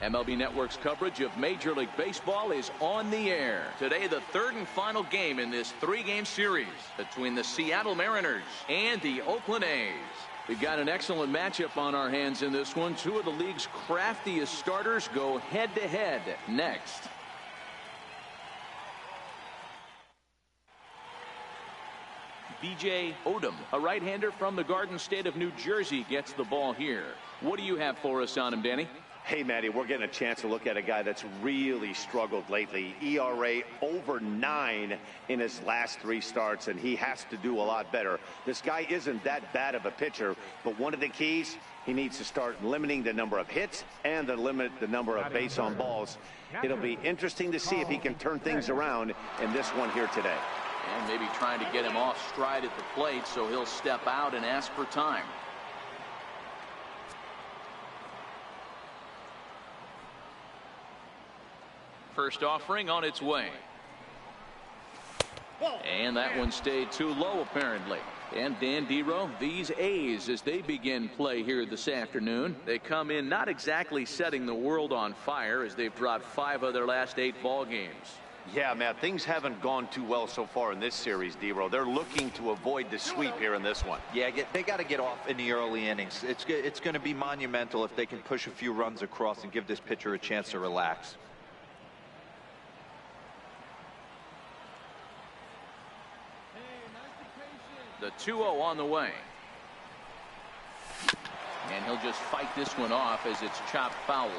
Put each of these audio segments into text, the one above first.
MLB Network's coverage of Major League Baseball is on the air. Today, the third and final game in this three-game series between the Seattle Mariners and the Oakland A's. We've got an excellent matchup on our hands in this one. Two of the league's craftiest starters go head-to-head next. B.J. Odom, a right-hander from the Garden State of New Jersey, gets the ball here. What do you have for us on him, Danny? Hey, Matty, we're getting a chance to look at a guy that's really struggled lately. ERA over 9 in his last 3 starts, and he has to do a lot better. This guy isn't that bad of a pitcher, but one of the keys, he needs to start limiting the number of hits and to limit the number of base on balls. It'll be interesting to see if he can turn things around in this one here today. And maybe trying to get him off stride at the plate so he'll step out and ask for time. First offering on its way. And that one stayed too low, apparently. And Dan Dero, these A's, as they begin play here this afternoon, they come in not exactly setting the world on fire, as they've dropped 5 of their last 8 ball games. Yeah, Matt, things haven't gone too well so far in this series, Dero. They're looking to avoid the sweep here in this one. Yeah, they got to get off in the early innings. It's going to be monumental if they can push a few runs across and give this pitcher a chance to relax. The 2-0 on the way. And he'll just fight this one off as it's chopped foul.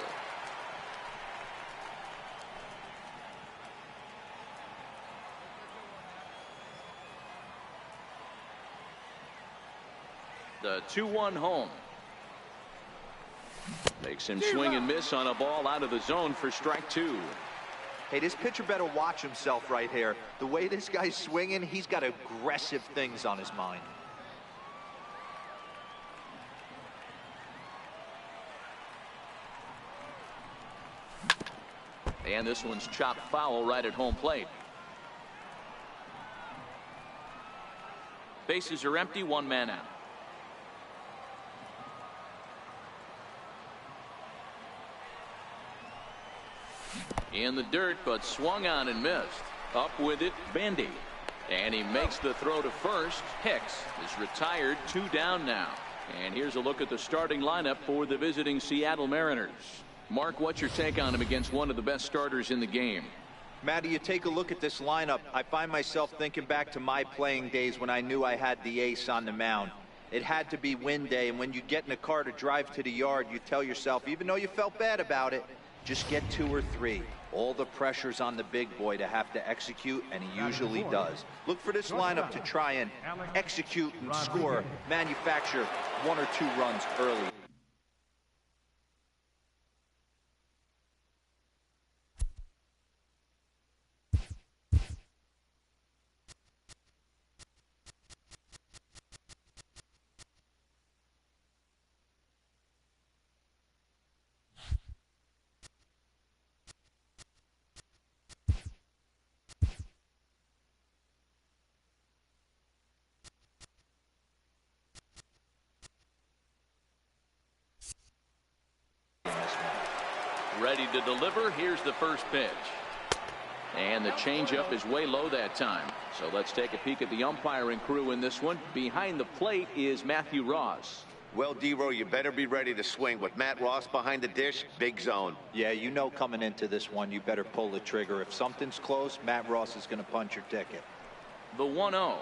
The 2-1 home. Makes him swing and miss on a ball out of the zone for strike 2. Hey, this pitcher better watch himself right here. The way this guy's swinging, he's got aggressive things on his mind. And this one's chopped foul right at home plate. Bases are empty, 1 man out. In the dirt, but swung on and missed. Up with it, Bandy. And he makes the throw to first. Hicks is retired, 2 down now. And here's a look at the starting lineup for the visiting Seattle Mariners. Mark, what's your take on him against one of the best starters in the game? Matty, you take a look at this lineup. I find myself thinking back to my playing days when I knew I had the ace on the mound. It had to be win day, and when you get in a car to drive to the yard, you tell yourself, even though you felt bad about it, just get 2 or 3. All the pressure's on the big boy to have to execute, and he usually does. Look for this lineup to try and execute and score, manufacture 1 or 2 runs early. Ready to deliver. Here's the first pitch. And the changeup is way low that time. So let's take a peek at the umpiring crew in this one. Behind the plate is Matthew Ross. Well, Dero, you better be ready to swing. With Matt Ross behind the dish, big zone. Yeah, you know coming into this one, you better pull the trigger. If something's close, Matt Ross is going to punch your ticket. The 1-0.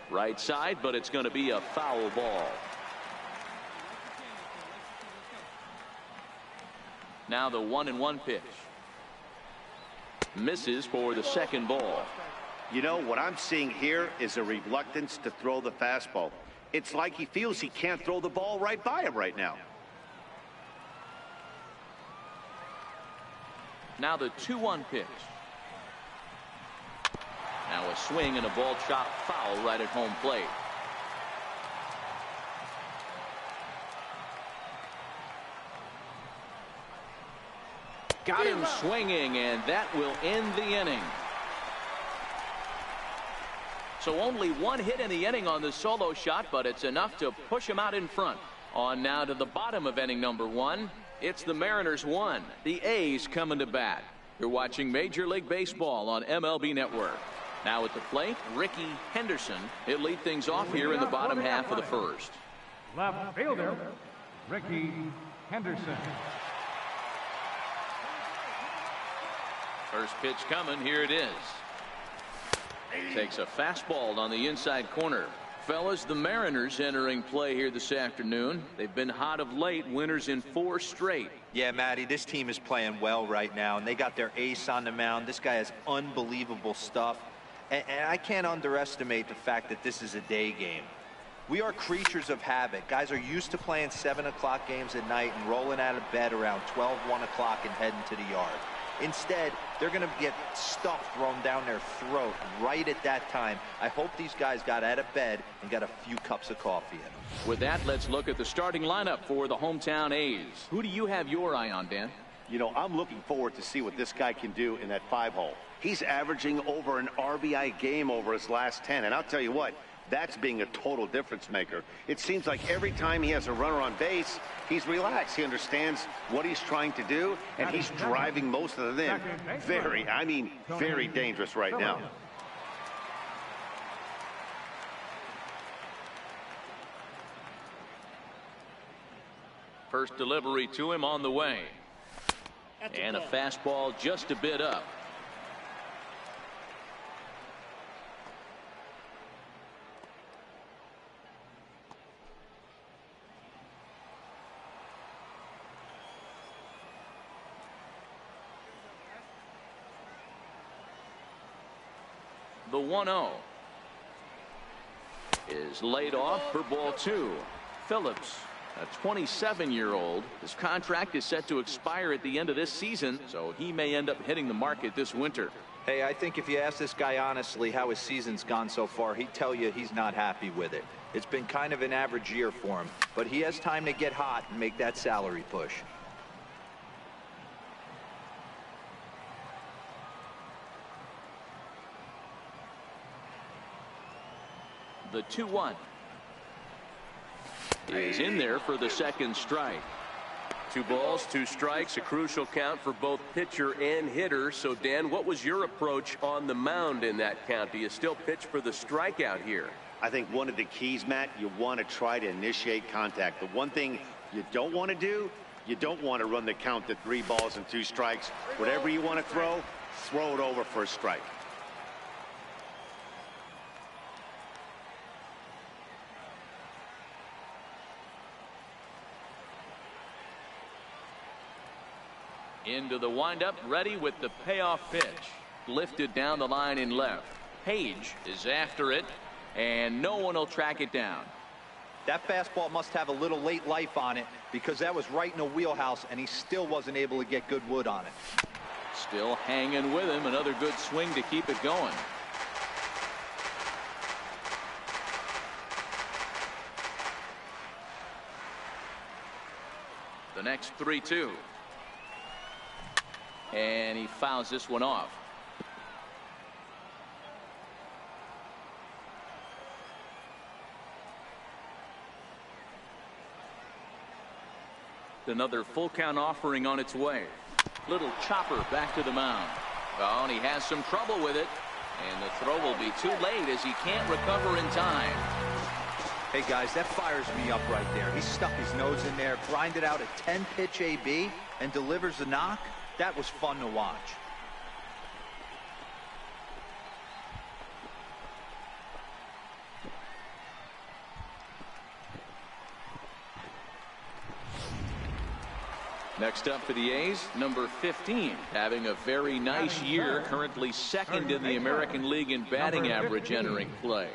Right side, but it's going to be a foul ball. Now the 1-1 pitch. Misses for the second ball. You know, what I'm seeing here is a reluctance to throw the fastball. It's like he feels he can't throw the ball right by him right now. Now the 2-1 pitch. Now a swing and a ball chopped foul right at home plate. Got him swinging, and that will end the inning. So only 1 hit in the inning on the solo shot, but it's enough to push him out in front. On now to the bottom of inning number 1. It's the Mariners 1, the A's coming to bat. You're watching Major League Baseball on MLB Network. Now at the plate, Ricky Henderson. He'll lead things off here in the bottom half of the first. Left fielder, Ricky Henderson. First pitch coming. Here it is. Takes a fastball on the inside corner. Fellas, the Mariners entering play here this afternoon. They've been hot of late, winners in 4 straight. Yeah, Matty, this team is playing well right now, and they got their ace on the mound. This guy has unbelievable stuff, and I can't underestimate the fact that this is a day game. We are creatures of habit. Guys are used to playing 7 o'clock games at night and rolling out of bed around 12, 1 o'clock and heading to the yard. Instead, they're going to get stuff thrown down their throat right at that time. I hope these guys got out of bed and got a few cups of coffee in them. With that, let's look at the starting lineup for the hometown A's. Who do you have your eye on, Dan? You know, I'm looking forward to see what this guy can do in that 5-hole. He's averaging over an RBI game over his last 10. And I'll tell you what, that's being a total difference maker. It seems like every time he has a runner on base, he's relaxed. He understands what he's trying to do, and he's driving most of them in. Very dangerous right now. First delivery to him on the way. And a fastball just a bit up. The 1-0 is laid off for ball 2. Phillips, a 27-year-old. His contract is set to expire at the end of this season, so he may end up hitting the market this winter. Hey, I think if you ask this guy honestly how his season's gone so far, he'd tell you he's not happy with it. It's been kind of an average year for him, but he has time to get hot and make that salary push. The 2-1 is in there for the second strike. 2 balls, 2 strikes, a crucial count for both pitcher and hitter. So, Dan, what was your approach on the mound in that count? Do you still pitch for the strikeout here? I think one of the keys, Matt, you want to try to initiate contact. The one thing you don't want to do, you don't want to run the count to 3 balls and 2 strikes. Whatever you want to throw it over for a strike. Into the windup, ready with the payoff pitch. Lifted down the line in left. Page is after it, and no one will track it down. That fastball must have a little late life on it, because that was right in the wheelhouse, and he still wasn't able to get good wood on it. Still hanging with him. Another good swing to keep it going. The next 3-2. And he fouls this one off. Another full count offering on its way. Little chopper back to the mound. Oh, and he has some trouble with it. And the throw will be too late as he can't recover in time. Hey, guys, that fires me up right there. He stuck his nose in there, grinded out a 10-pitch AB, and delivers the knock. That was fun to watch. Next up for the A's, number 15, having a very nice year, currently second in the American League in batting average entering play.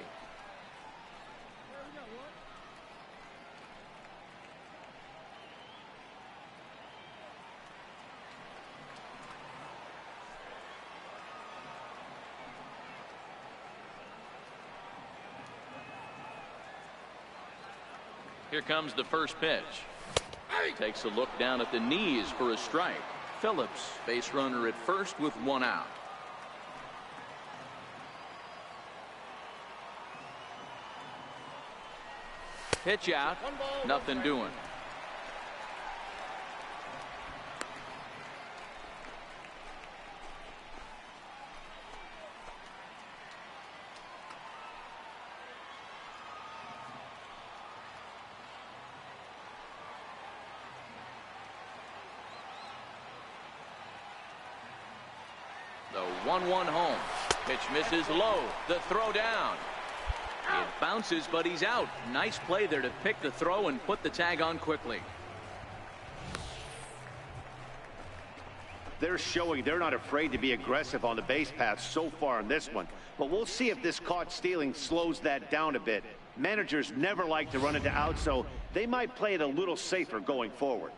Here comes the first pitch. Takes a look down at the knees for a strike. Phillips, base runner at first with 1 out. Pitch out. Nothing doing. The 1-1 home. Pitch misses low. The throw down. It bounces, but he's out. Nice play there to pick the throw and put the tag on quickly. They're showing they're not afraid to be aggressive on the base path so far in this one. But we'll see if this caught stealing slows that down a bit. Managers never like to run into out, so they might play it a little safer going forward.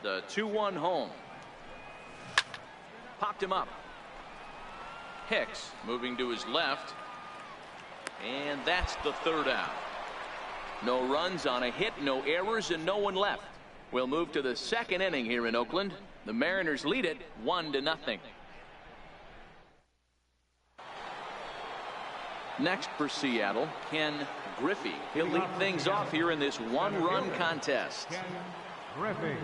The 2-1 home. Popped him up. Hicks moving to his left. And that's the third out. No runs on a hit, no errors, and no one left. We'll move to the second inning here in Oakland. The Mariners lead it 1-0. Next for Seattle, Ken Griffey. He'll lead things off here in this one-run contest. Ken Griffey.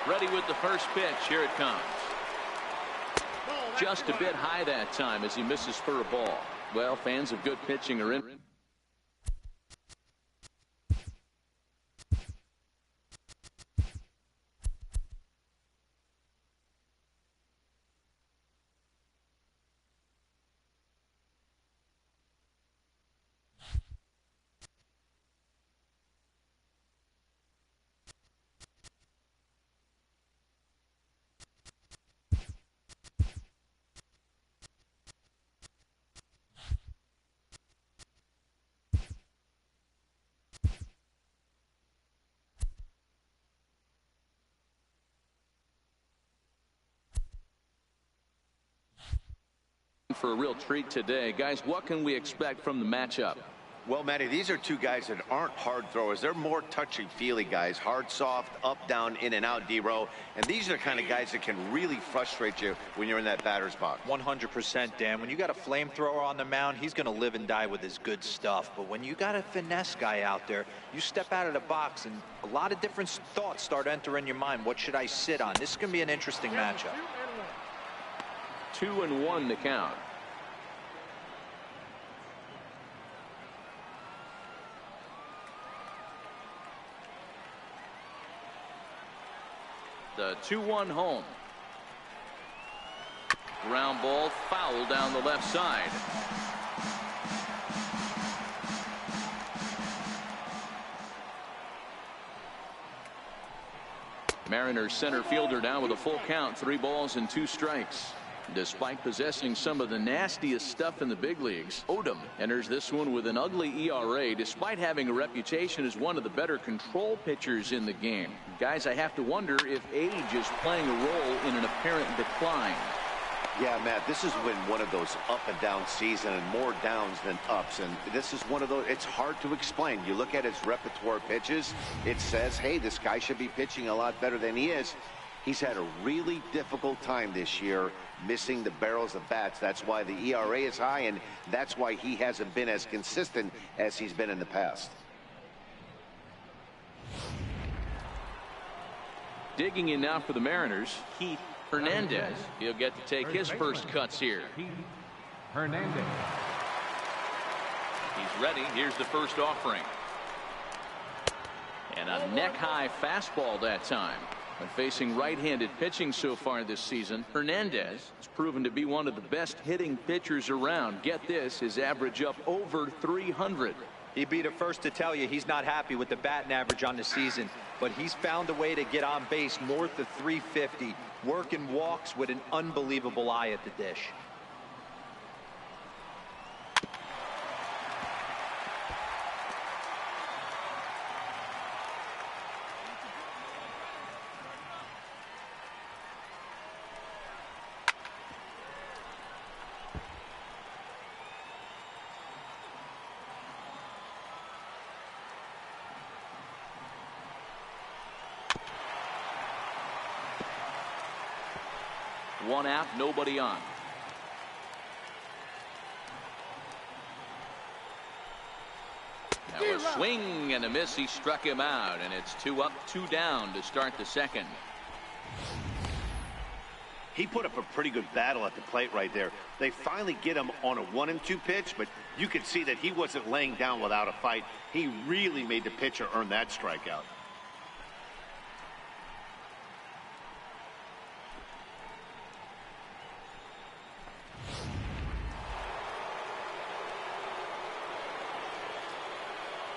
Ready with the first pitch. Here it comes. Just a bit high that time as he misses for a ball. Well, fans of good pitching are in. For a real treat today. Guys, what can we expect from the matchup? Well, Matty, these are two guys that aren't hard throwers. They're more touchy-feely guys. Hard, soft, up, down, in and out, D-row. And these are the kind of guys that can really frustrate you when you're in that batter's box. 100%, Dan. When you got a flamethrower on the mound, he's going to live and die with his good stuff. But when you got a finesse guy out there, you step out of the box and a lot of different thoughts start entering your mind. What should I sit on? This is going to be an interesting matchup. 2-1 to count. The 2-1 home. Ground ball foul down the left side. Mariners center fielder down with a full count. 3 balls and 2 strikes. Despite possessing some of the nastiest stuff in the big leagues, Odom enters this one with an ugly ERA despite having a reputation as one of the better control pitchers in the game. Guys, I have to wonder if age is playing a role in an apparent decline. Yeah, Matt, this is when one of those up and down season and more downs than ups. And this is one of those, it's hard to explain. You look at his repertoire of pitches, it says, hey, this guy should be pitching a lot better than he is. He's had a really difficult time this year missing the barrels of bats. That's why the ERA is high, and that's why he hasn't been as consistent as he's been in the past. Digging in now for the Mariners, Keith Hernandez. He'll get to take his first cuts here. Keith Hernandez. He's ready. Here's the first offering. And a neck-high fastball that time. When facing right-handed pitching so far this season, Hernandez has proven to be one of the best hitting pitchers around. Get this, his average up over 300. He'd be the first to tell you he's not happy with the batting average on the season, but he's found a way to get on base north of 350, working walks with an unbelievable eye at the dish. One out, nobody on. Now a swing and a miss. He struck him out, and it's 2 up, 2 down to start the second. He put up a pretty good battle at the plate right there. They finally get him on a 1-2 pitch, but you could see that he wasn't laying down without a fight. He really made the pitcher earn that strikeout.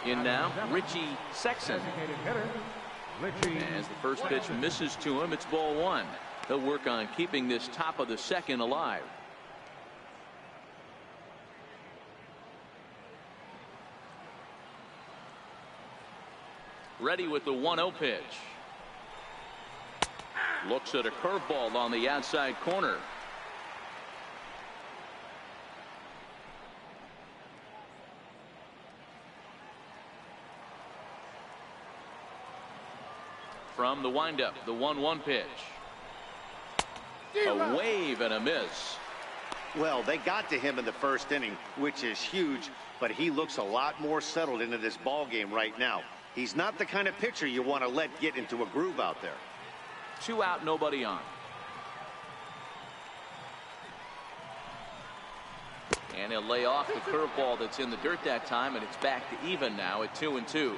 In now, Richie Sexton. As the first pitch misses to him, it's ball 1. He'll work on keeping this top of the second alive. Ready with the 1-0 pitch. Looks at a curveball on the outside corner. From the windup, the 1-1 pitch. A wave and a miss. Well, they got to him in the first inning, which is huge, but he looks a lot more settled into this ball game right now. He's not the kind of pitcher you want to let get into a groove out there. 2 out, nobody on. And he'll lay off the curveball that's in the dirt that time, and it's back to even now at 2-2.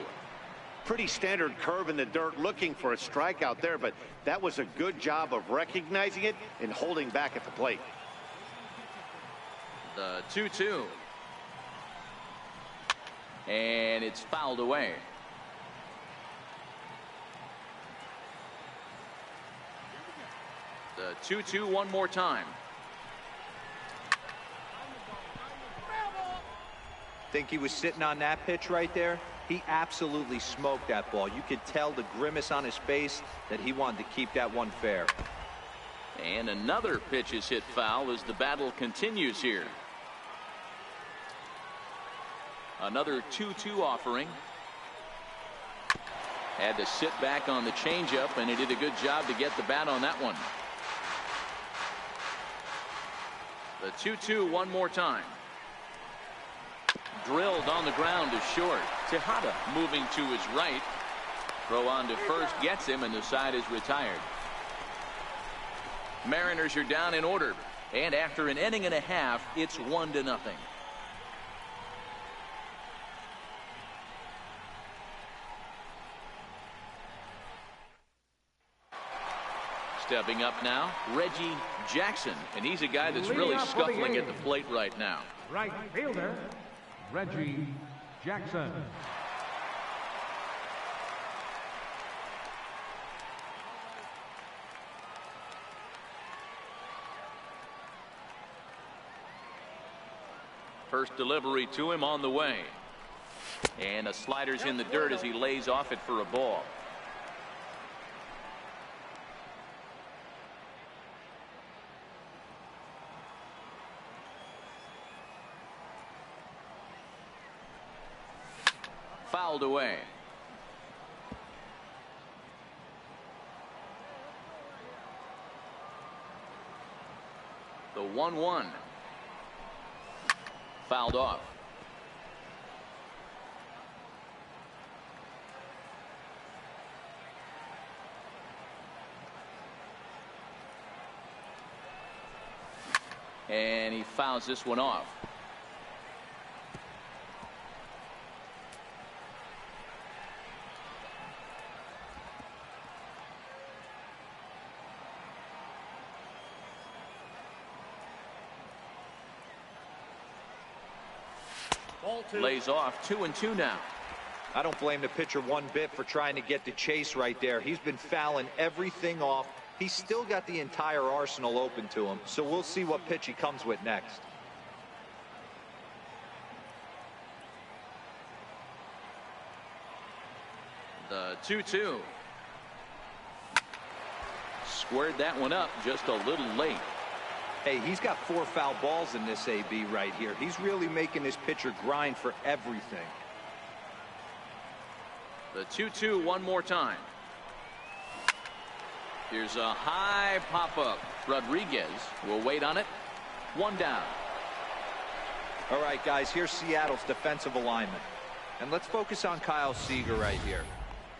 Pretty standard curve in the dirt, looking for a strikeout there, but that was a good job of recognizing it and holding back at the plate. The 2-2. And it's fouled away. The 2-2 one more time. Think he was sitting on that pitch right there? He absolutely smoked that ball. You could tell the grimace on his face that he wanted to keep that one fair. And another pitch is hit foul as the battle continues here. Another 2-2 offering. Had to sit back on the changeup, and he did a good job to get the bat on that one. The 2-2 one more time. Drilled on the ground to short. Tejada moving to his right. Throw on to first gets him, and the side is retired. Mariners are down in order, and after an inning and a half, it's 1-0. Stepping up now, Reggie Jackson, and he's a guy that's really scuffling at the plate right now. Right fielder, Reggie Jackson. First delivery to him on the way. And a slider's in the dirt as he lays off it for a ball. Fouled away. The 1-1. Fouled off. And he fouls this one off. Lays off 2-2 now. I don't blame the pitcher one bit for trying to get the chase right there. He's been fouling everything off. He's still got the entire arsenal open to him, so we'll see what pitch he comes with next. The 2-2. Squared that one up just a little late. Hey, he's got 4 foul balls in this AB right here. He's really making this pitcher grind for everything. The 2-2 one more time. Here's a high pop-up. Rodriguez will wait on it. 1 down. All right, guys, here's Seattle's defensive alignment. And let's focus on Kyle Seager right here.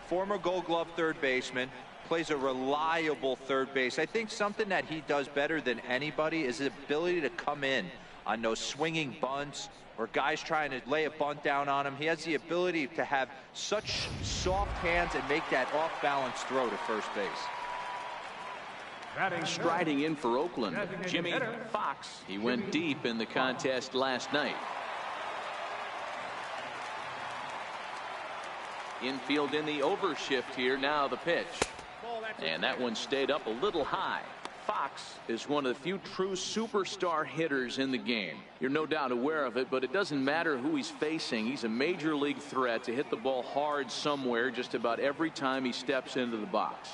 Former Gold Glove third baseman, plays a reliable third base. I think something that he does better than anybody is his ability to come in on those swinging bunts or guys trying to lay a bunt down on him. He has the ability to have such soft hands and make that off-balance throw to first base. Striding in for Oakland, Jimmy Fox. He went deep in the contest last night. Infield in the overshift here. Now the pitch. And that one stayed up a little high. Fox is one of the few true superstar hitters in the game. You're no doubt aware of it, but it doesn't matter who he's facing. He's a major league threat to hit the ball hard somewhere just about every time he steps into the box.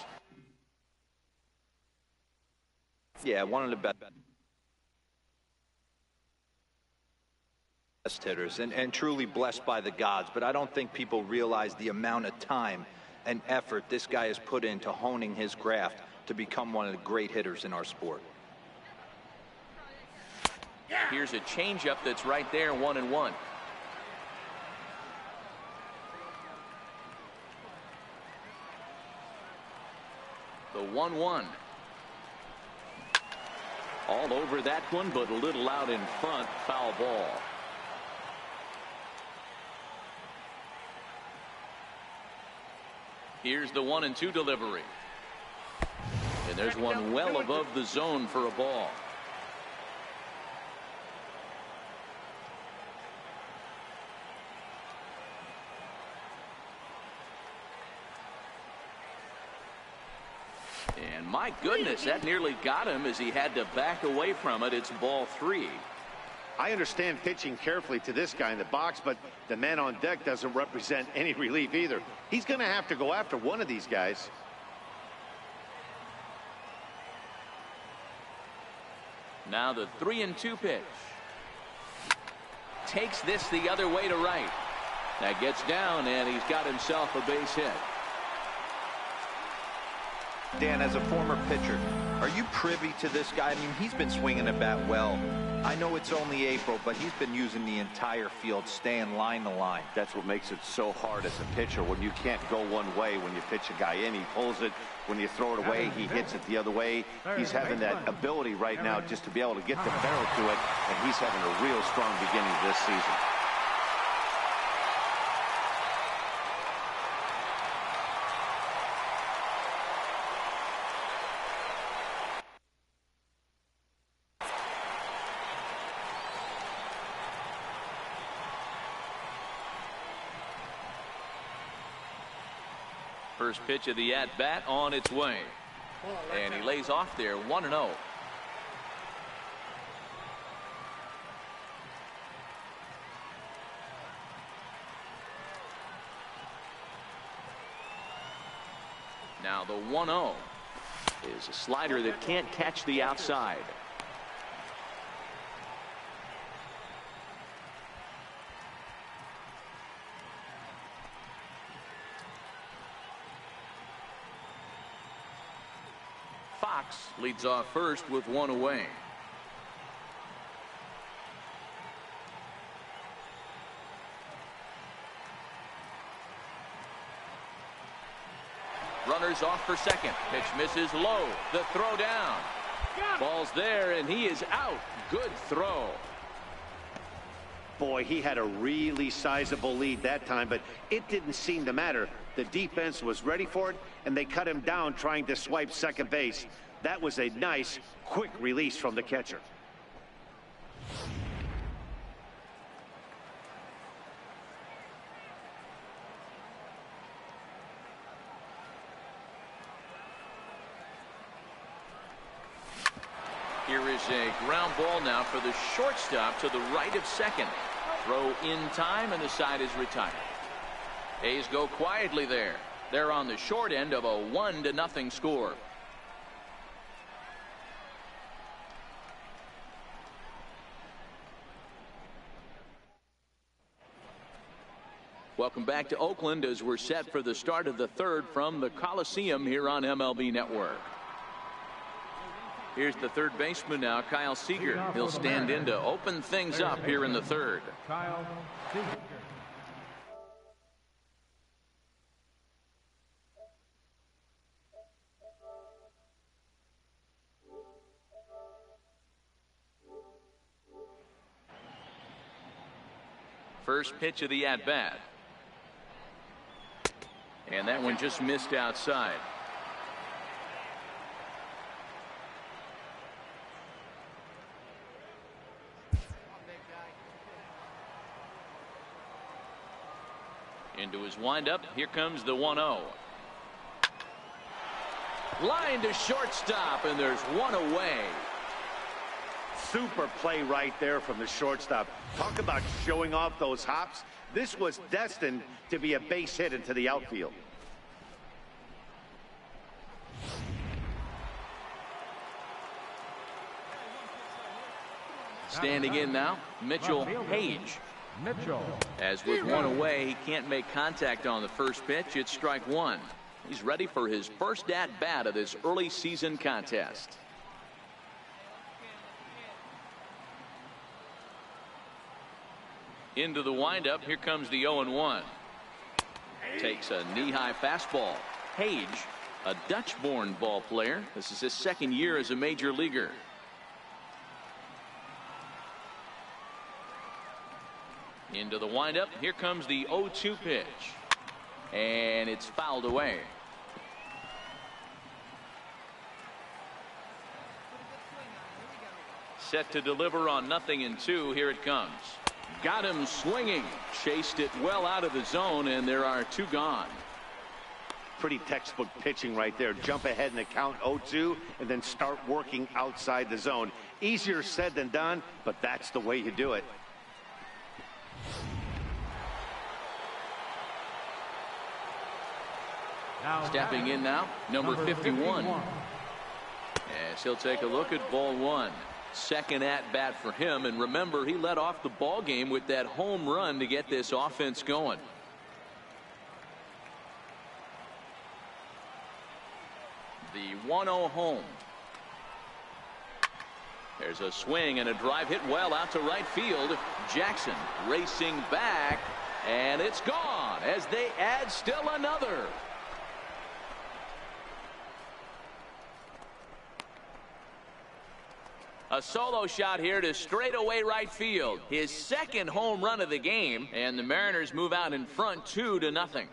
Yeah, one of the best hitters and truly blessed by the gods, but I don't think people realize the amount of time and effort this guy has put into honing his craft to become one of the great hitters in our sport. Here's a changeup that's right there, 1-1. The 1-1. All over that one, but a little out in front. Foul ball. Here's the 1-2 delivery. And there's one well above the zone for a ball. And my goodness, that nearly got him as he had to back away from it. It's ball 3. I understand pitching carefully to this guy in the box, but the man on deck doesn't represent any relief either. He's going to have to go after one of these guys. Now the 3-2 pitch. Takes this the other way to right. That gets down, and he's got himself a base hit. Dan, as a former pitcher, are you privy to this guy? I mean, he's been swinging the bat well. I know it's only April, but he's been using the entire field, staying line to line. That's what makes it so hard as a pitcher when you can't go one way when you pitch a guy in. He pulls it. When you throw it away, he hits it the other way. He's having that ability right now just to be able to get the barrel to it, and he's having a real strong beginning this season. First pitch of the at-bat on its way. And he lays off there, 1-0. Now the 1-0 is a slider that can't catch the outside. Fox leads off first with 1 away. Runners off for second. Pitch misses low. The throw down. Ball's there, and he is out. Good throw. Boy, he had a really sizable lead that time, but it didn't seem to matter. The defense was ready for it, and they cut him down trying to swipe second base. That was a nice, quick release from the catcher. Here is a ground ball now for the shortstop to the right of second. Throw in time, and the side is retired. A's go quietly there. They're on the short end of a 1-0 score. Welcome back to Oakland as we're set for the start of the third from the Coliseum here on MLB Network. Here's the third baseman now, Kyle Seager. He'll stand in to open things up here in the third. Kyle Seager. First pitch of the at-bat. And that one just missed outside. Into his windup. Here comes the 1-0. Line to shortstop, and there's one away. Super play right there from the shortstop. Talk about showing off those hops. This was destined to be a base hit into the outfield. Standing in now, Mitchell Page. Mitchell. As with one away, he can't make contact on the first pitch. It's strike one. He's ready for his first at-bat of this early season contest. Into the windup. Here comes the 0-1. Takes a knee-high fastball. Page, a Dutch-born ball player. This is his second year as a major leaguer. Into the windup. Here comes the 0-2 pitch. And it's fouled away. Set to deliver on 0-2. Here it comes. Got him swinging. Chased it well out of the zone, and there are two gone. Pretty textbook pitching right there. Jump ahead in the count 0-2 and then start working outside the zone. Easier said than done, but that's the way you do it. Stepping in now, number 51. As he'll take a look at ball one. Second at bat for him, and remember, he led off the ball game with that home run to get this offense going. The 1-0 home. There's a swing and a drive hit well out to right field. Jackson racing back, and it's gone as they add still another. A solo shot here to straightaway right field. His second home run of the game, and the Mariners move out in front 2-0.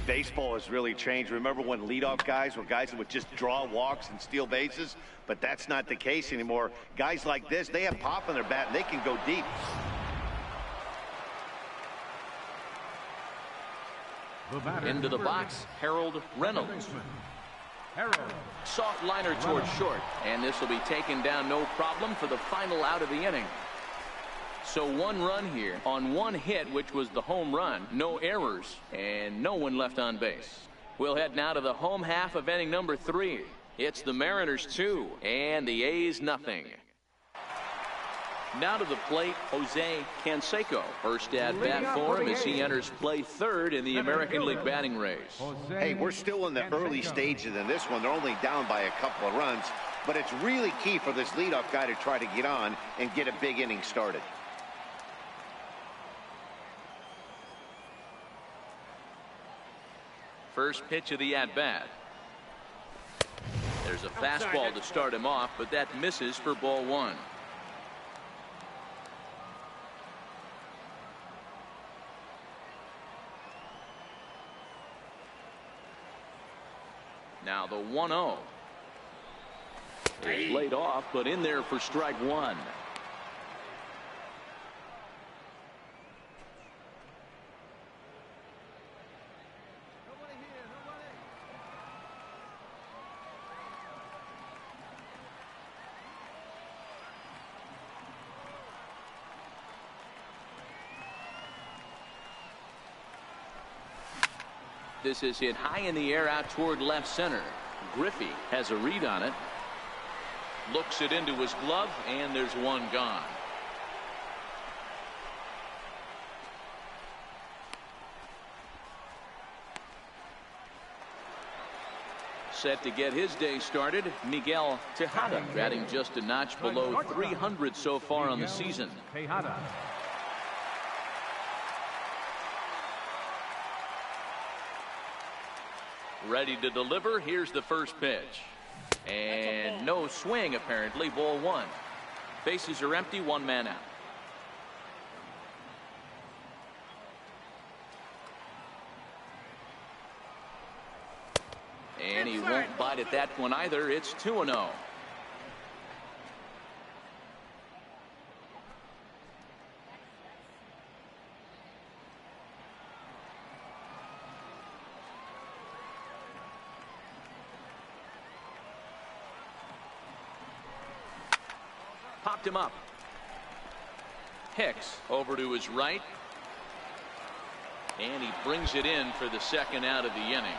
Baseball has really changed. Remember when leadoff guys were guys that would just draw walks and steal bases? But that's not the case anymore. Guys like this, they have pop in their bat and they can go deep. Into the box, Harold Reynolds. Soft liner towards short, and this will be taken down no problem for the final out of the inning. So one run here on one hit, which was the home run. No errors and no one left on base. We'll head now to the home half of inning number 3. It's the Mariners 2 and the A's 0. Now to the plate, Jose Canseco. First at bat for him as he enters play third in the American League batting race. Hey, we're still in the early stages in this one. They're only down by a couple of runs, but it's really key for this leadoff guy to try to get on and get a big inning started. First pitch of the at bat. There's a fastball to start him off, but that misses for ball one. Now the 1-0. It's laid off, but in there for strike one. This is hit high in the air out toward left center. Griffey has a read on it. Looks it into his glove, and there's one gone. set to get his day started. Miguel Tejada batting just a notch below 300 so far on the season. Tejada. Ready to deliver. Here's the first pitch. And no swing, apparently. Ball one. Bases are empty. One man out. And he won't bite at that one either. It's 2-0. Popped him up. Hicks over to his right. And he brings it in for the second out of the inning.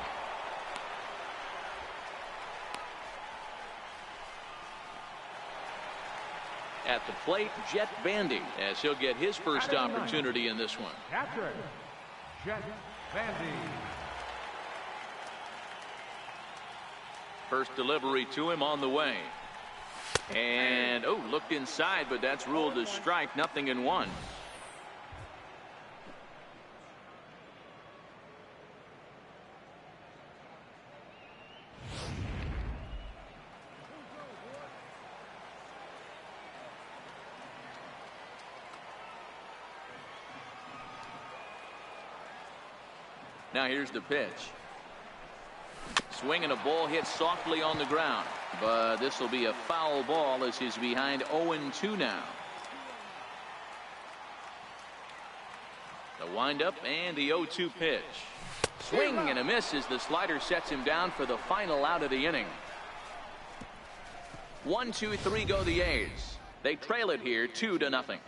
At the plate, Jet Bandy, as he'll get his first opportunity in this one. Catcher, Jet Bandy. First delivery to him on the way. And, oh, looked inside, but that's ruled a strike. 0-1. Now here's the pitch. Swing and a ball hit softly on the ground. But this will be a foul ball as he's behind 0-2 now. The windup and the 0-2 pitch. Swing and a miss as the slider sets him down for the final out of the inning. 1-2-3 go the A's. They trail it here 2-0.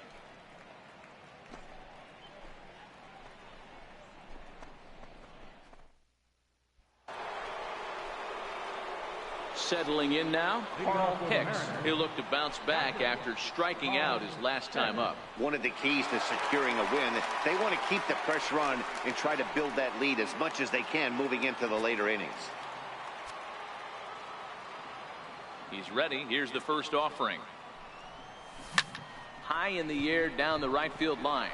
Settling in now, Carl Hicks. He'll look to bounce back after striking out his last time up. One of the keys to securing a win, they want to keep the pressure on and try to build that lead as much as they can moving into the later innings. He's ready. Here's the first offering. High in the air down the right field line.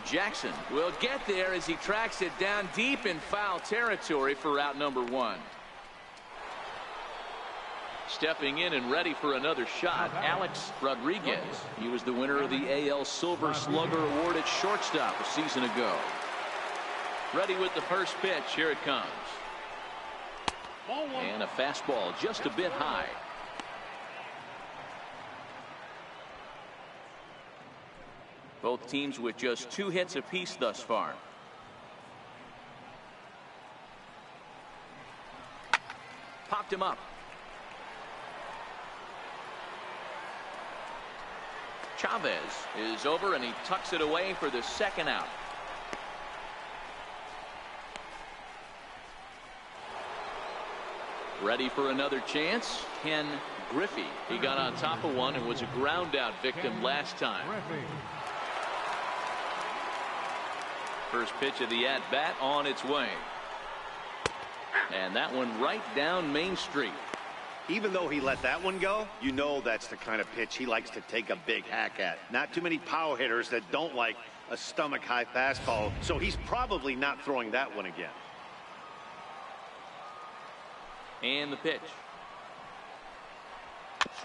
Jackson will get there as he tracks it down deep in foul territory for out number one. Stepping in and ready for another shot, Alex Rodriguez. He was the winner of the AL Silver Slugger Award at shortstop a season ago. Ready with the first pitch. Here it comes. And a fastball just a bit high. Both teams with just 2 hits apiece thus far. Popped him up. Chavez is over and he tucks it away for the second out. Ready for another chance. Ken Griffey. He got on top of one and was a ground out victim last time. First pitch of the at-bat on its way. And that one right down Main Street. Even though he let that one go, you know that's the kind of pitch he likes to take a big hack at. Not too many power hitters that don't like a stomach-high fastball, so he's probably not throwing that one again. And the pitch.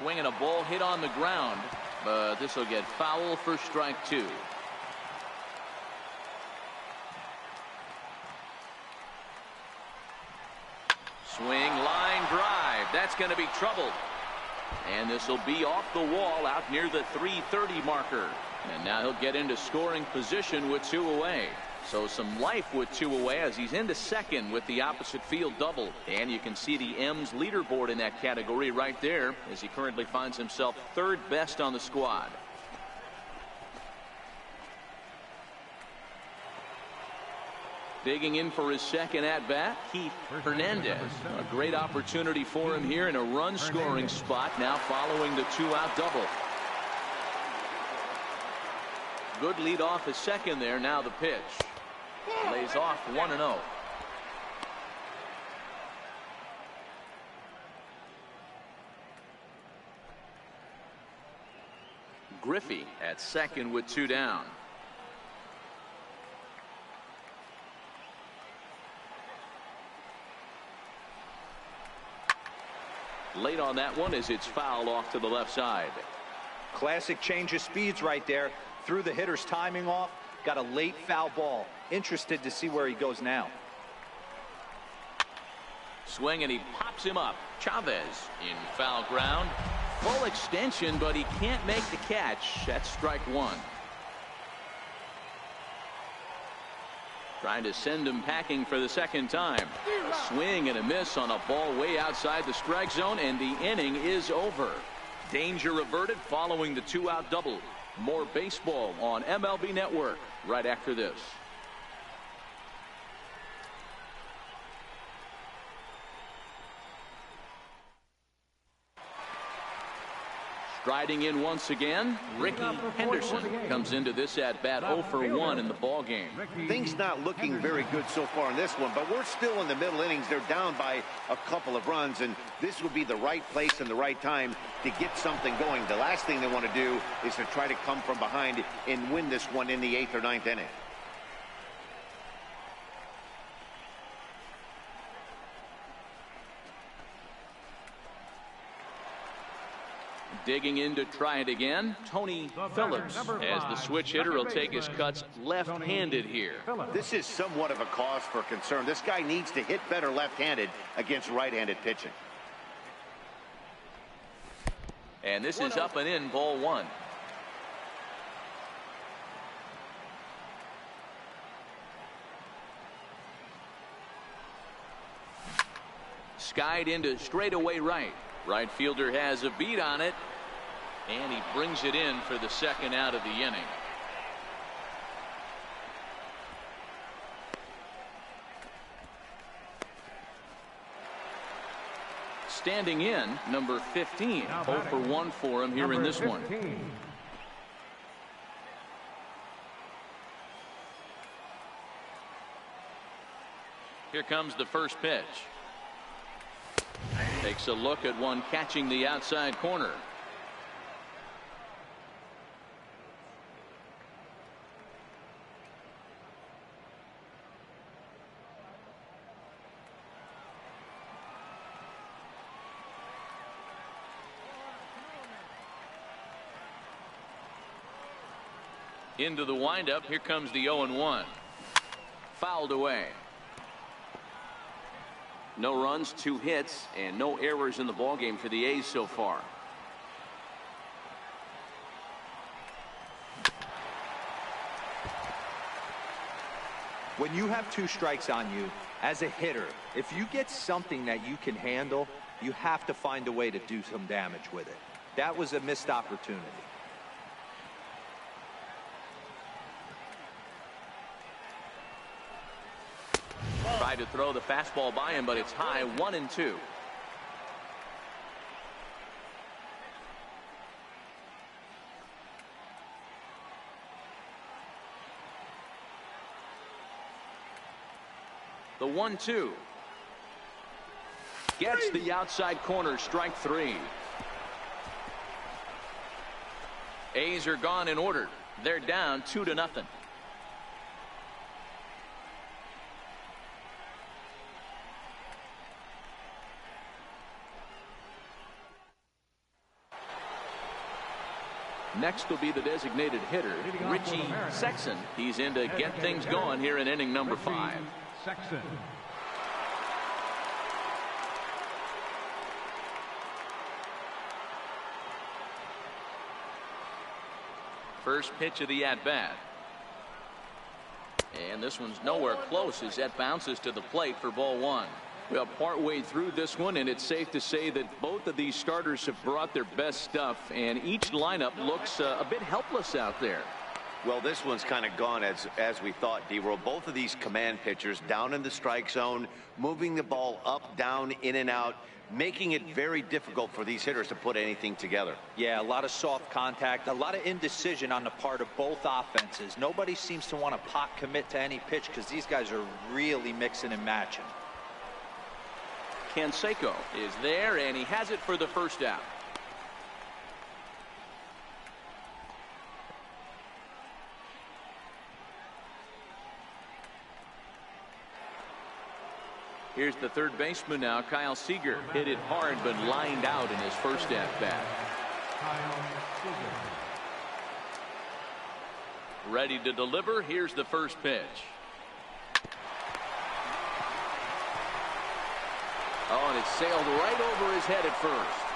Swinging a ball hit on the ground, but this will get foul for strike 2. Swing, line drive. That's going to be trouble. And this will be off the wall out near the 330 marker. And now he'll get into scoring position with 2 away. So some life with 2 away as he's into second with the opposite field double. And you can see the M's leaderboard in that category right there as he currently finds himself 3rd best on the squad. Digging in for his second at-bat, Keith Hernandez. A great opportunity for him here in a run-scoring spot now following the 2-out double. Good lead off his second there. Now the pitch. Lays off 1-0. Griffey at second with 2 down. Late on that one as it's fouled off to the left side. Classic change of speeds right there. Threw the hitter's timing off. Got a late foul ball. Interested to see where he goes now. Swing, and he pops him up. Chavez in foul ground. Full extension, but he can't make the catch. That's strike 1. Trying to send him packing for the second time. A swing and a miss on a ball way outside the strike zone, and the inning is over. Danger averted following the 2-out double. More baseball on MLB Network right after this. Striding in once again, Ricky Henderson comes into this at-bat 0 for 1 in the ball game. Things not looking very good so far in this one, but we're still in the middle innings. They're down by a couple of runs, and this would be the right place and the right time to get something going. The last thing they want to do is to try to come from behind and win this one in the 8th or 9th inning. Digging in to try it again, Tony Phillips, as the switch hitter will take his cuts left-handed here. This is somewhat of a cause for concern. This guy needs to hit better left-handed against right-handed pitching. And this is up and in, ball 1. Skied into straightaway right. Right fielder has a beat on it, and he brings it in for the second out of the inning. Standing in, number 15, 0 for 1 for him here in this one. Here comes the first pitch. Takes a look at one catching the outside corner. Into the windup. Here comes the 0-1. Fouled away. No runs, 2 hits, and no errors in the ballgame for the A's so far. When you have 2 strikes on you, as a hitter, if you get something that you can handle, you have to find a way to do some damage with it. That was a missed opportunity. Tried to throw the fastball by him, but it's high, 1-2. The 1-2. Gets the outside corner, strike 3. A's are gone in order. They're down 2-0. Next will be the designated hitter, Richie Sexson. He's in to get things going here in inning number 5. Sexson. First pitch of the at-bat. And this one's nowhere close as that bounces to the plate for ball 1. Well, partway through this one, and it's safe to say that both of these starters have brought their best stuff, and each lineup looks a bit helpless out there. Well, this one's kind of gone as we thought, D-Roll. Both of these command pitchers down in the strike zone, moving the ball up, down, in and out, making it very difficult for these hitters to put anything together. Yeah, a lot of soft contact, a lot of indecision on the part of both offenses. Nobody seems to want to pot commit to any pitch because these guys are really mixing and matching. Canseco is there, and he has it for the first out. Here's the third baseman now, Kyle Seager. Hit it hard but lined out in his first at-bat. Kyle Seager. Ready to deliver. Here's the first pitch. Oh, and it sailed right over his head at first.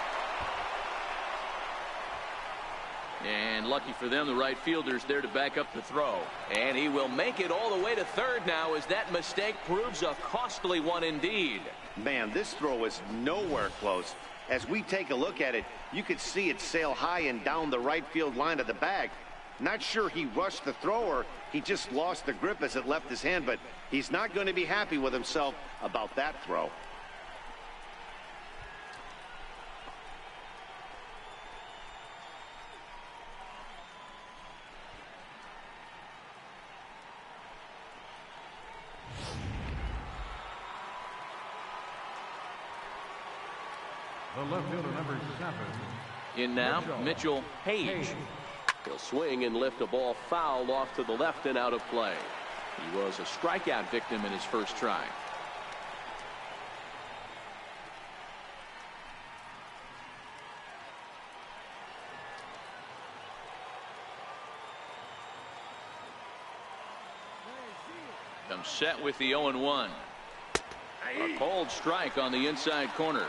And lucky for them, the right fielder's there to back up the throw. And he will make it all the way to third now, as that mistake proves a costly one indeed. Man, this throw is nowhere close. As we take a look at it, you could see it sail high and down the right field line of the bag. Not sure he rushed the throw or he just lost the grip as it left his hand, but he's not going to be happy with himself about that throw. The left fielder, number 7. In now, Mitchell Page. He'll swing and lift a ball foul off to the left and out of play. He was a strikeout victim in his first try. Comes set with the 0-1. A cold strike on the inside corner.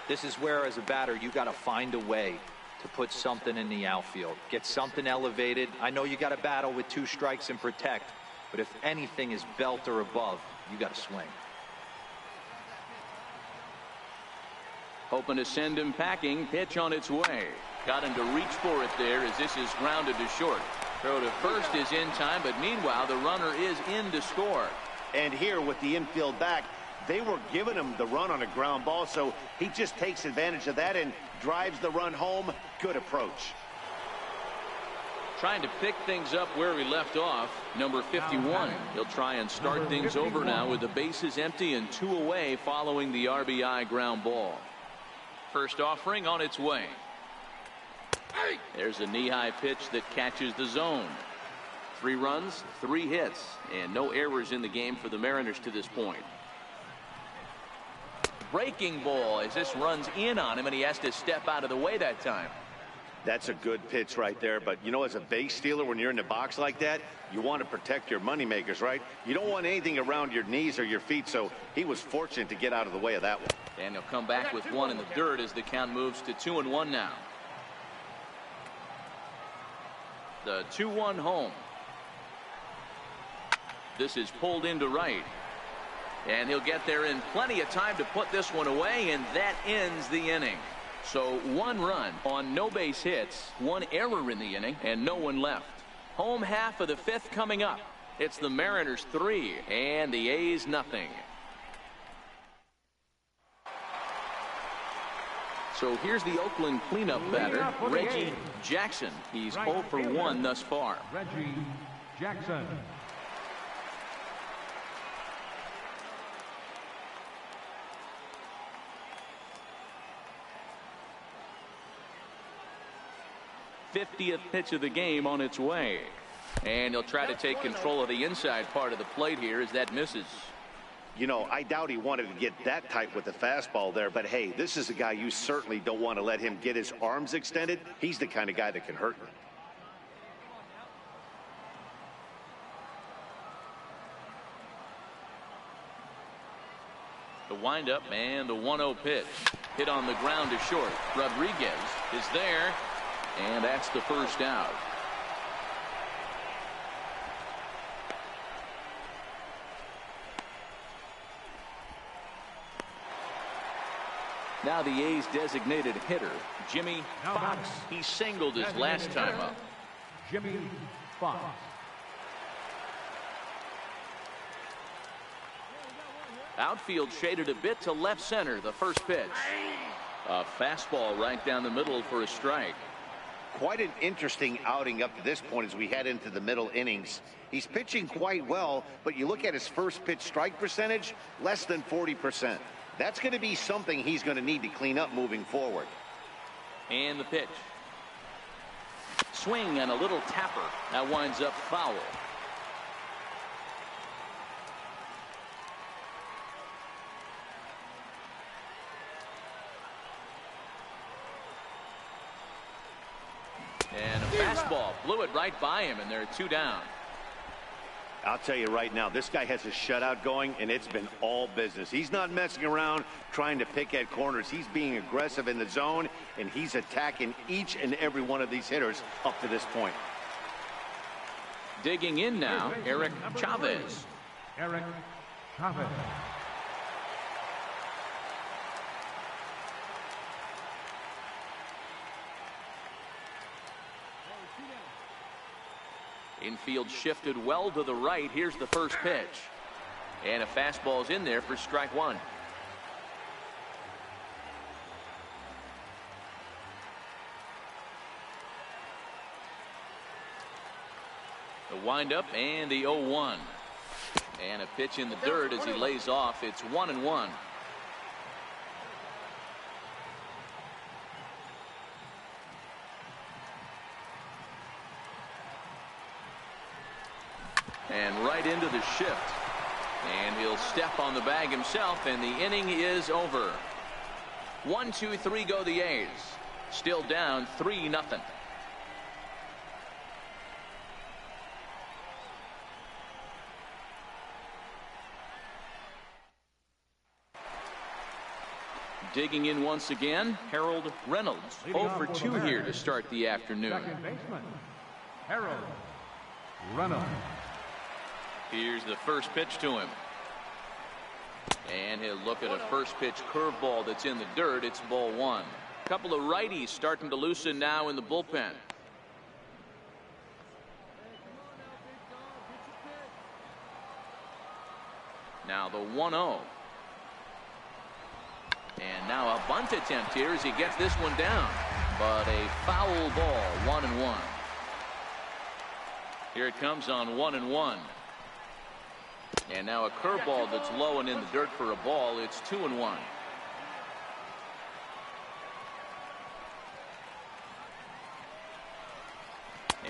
This is where, as a batter, you got to find a way to put something in the outfield. Get something elevated. I know you got to battle with 2 strikes and protect, but if anything is belt or above, you got to swing. Hoping to send him packing. Pitch on its way. Got him to reach for it there as this is grounded to short. Throw to first is in time, but meanwhile the runner is in to score. And here with the infield back, they were giving him the run on a ground ball, so he just takes advantage of that and drives the run home. Good approach. Trying to pick things up where we left off. Number 51. He'll try and start things over now with the bases empty and 2 away following the RBI ground ball. First offering on its way. There's a knee-high pitch that catches the zone. 3 runs, 3 hits, and no errors in the game for the Mariners to this point. Breaking ball as this runs in on him, and he has to step out of the way that time. That's a good pitch right there, but you know, as a base stealer, when you're in the box like that, you want to protect your moneymakers, right? You don't want anything around your knees or your feet, so he was fortunate to get out of the way of that one. And he'll come back with 1 in the dirt as the count moves to 2-1 now. The 2-1 home. This is pulled into right. And he'll get there in plenty of time to put this one away, and that ends the inning. So 1 run on no base hits, 1 error in the inning, and no one left. Home half of the 5th coming up. It's the Mariners 3 and the A's nothing. So here's the Oakland cleanup batter, Reggie Jackson. He's 0 for 1 thus far. Reggie Jackson. '50th pitch of the game on its way. And he'll try to take control of the inside part of the plate here as that misses. You know, I doubt he wanted to get that tight with the fastball there, but hey, this is a guy you certainly don't want to let him get his arms extended. He's the kind of guy that can hurt you. The windup and the 1-0 pitch. Hit on the ground to short. Rodriguez is there, and that's the first out. Now the A's designated hitter, Jimmy Fox. He singled his last time up. Jimmy Fox. Outfield shaded a bit to left center. The first pitch. A fastball right down the middle for a strike. Quite an interesting outing up to this point as we head into the middle innings. He's pitching quite well, but you look at his first pitch strike percentage, less than 40%. That's going to be something he's going to need to clean up moving forward. And the pitch. Swing and a little tapper. That winds up foul. Fastball blew it right by him, and they're 2 down. I'll tell you right now, this guy has a shutout going, and it's been all business. He's not messing around trying to pick at corners. He's being aggressive in the zone, and he's attacking each and every one of these hitters up to this point. Digging in now, Eric Chavez. Eric Chavez. Infield shifted well to the right. Here's the first pitch. And a fastball's in there for strike 1. The windup and the 0-1. And a pitch in the dirt as he lays off. It's 1-1. And right into the shift. And he'll step on the bag himself, and the inning is over. 1, 2, 3 go the A's. Still down 3-0. Digging in once again, Harold Reynolds. 0 for 2 here to start the afternoon. Second baseman, Harold Reynolds. Here's the first pitch to him. And he'll look at a first pitch curveball that's in the dirt. It's ball 1. A couple of righties starting to loosen now in the bullpen. Now the 1-0. And now a bunt attempt here as he gets this one down. But a foul ball, 1-1. Here it comes on 1-1. And now a curveball that's low and in the dirt for a ball. It's 2-1.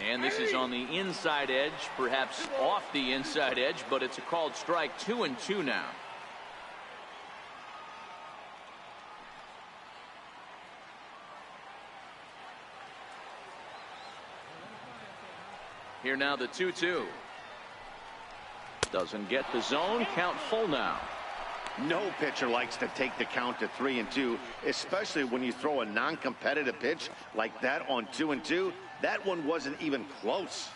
And this is on the inside edge, perhaps off the inside edge, but it's a called strike. 2-2 now. Here now the 2-2. Doesn't get the zone. Count full now. No pitcher likes to take the count to 3-2, especially when you throw a non-competitive pitch like that on 2-2. That one wasn't even close.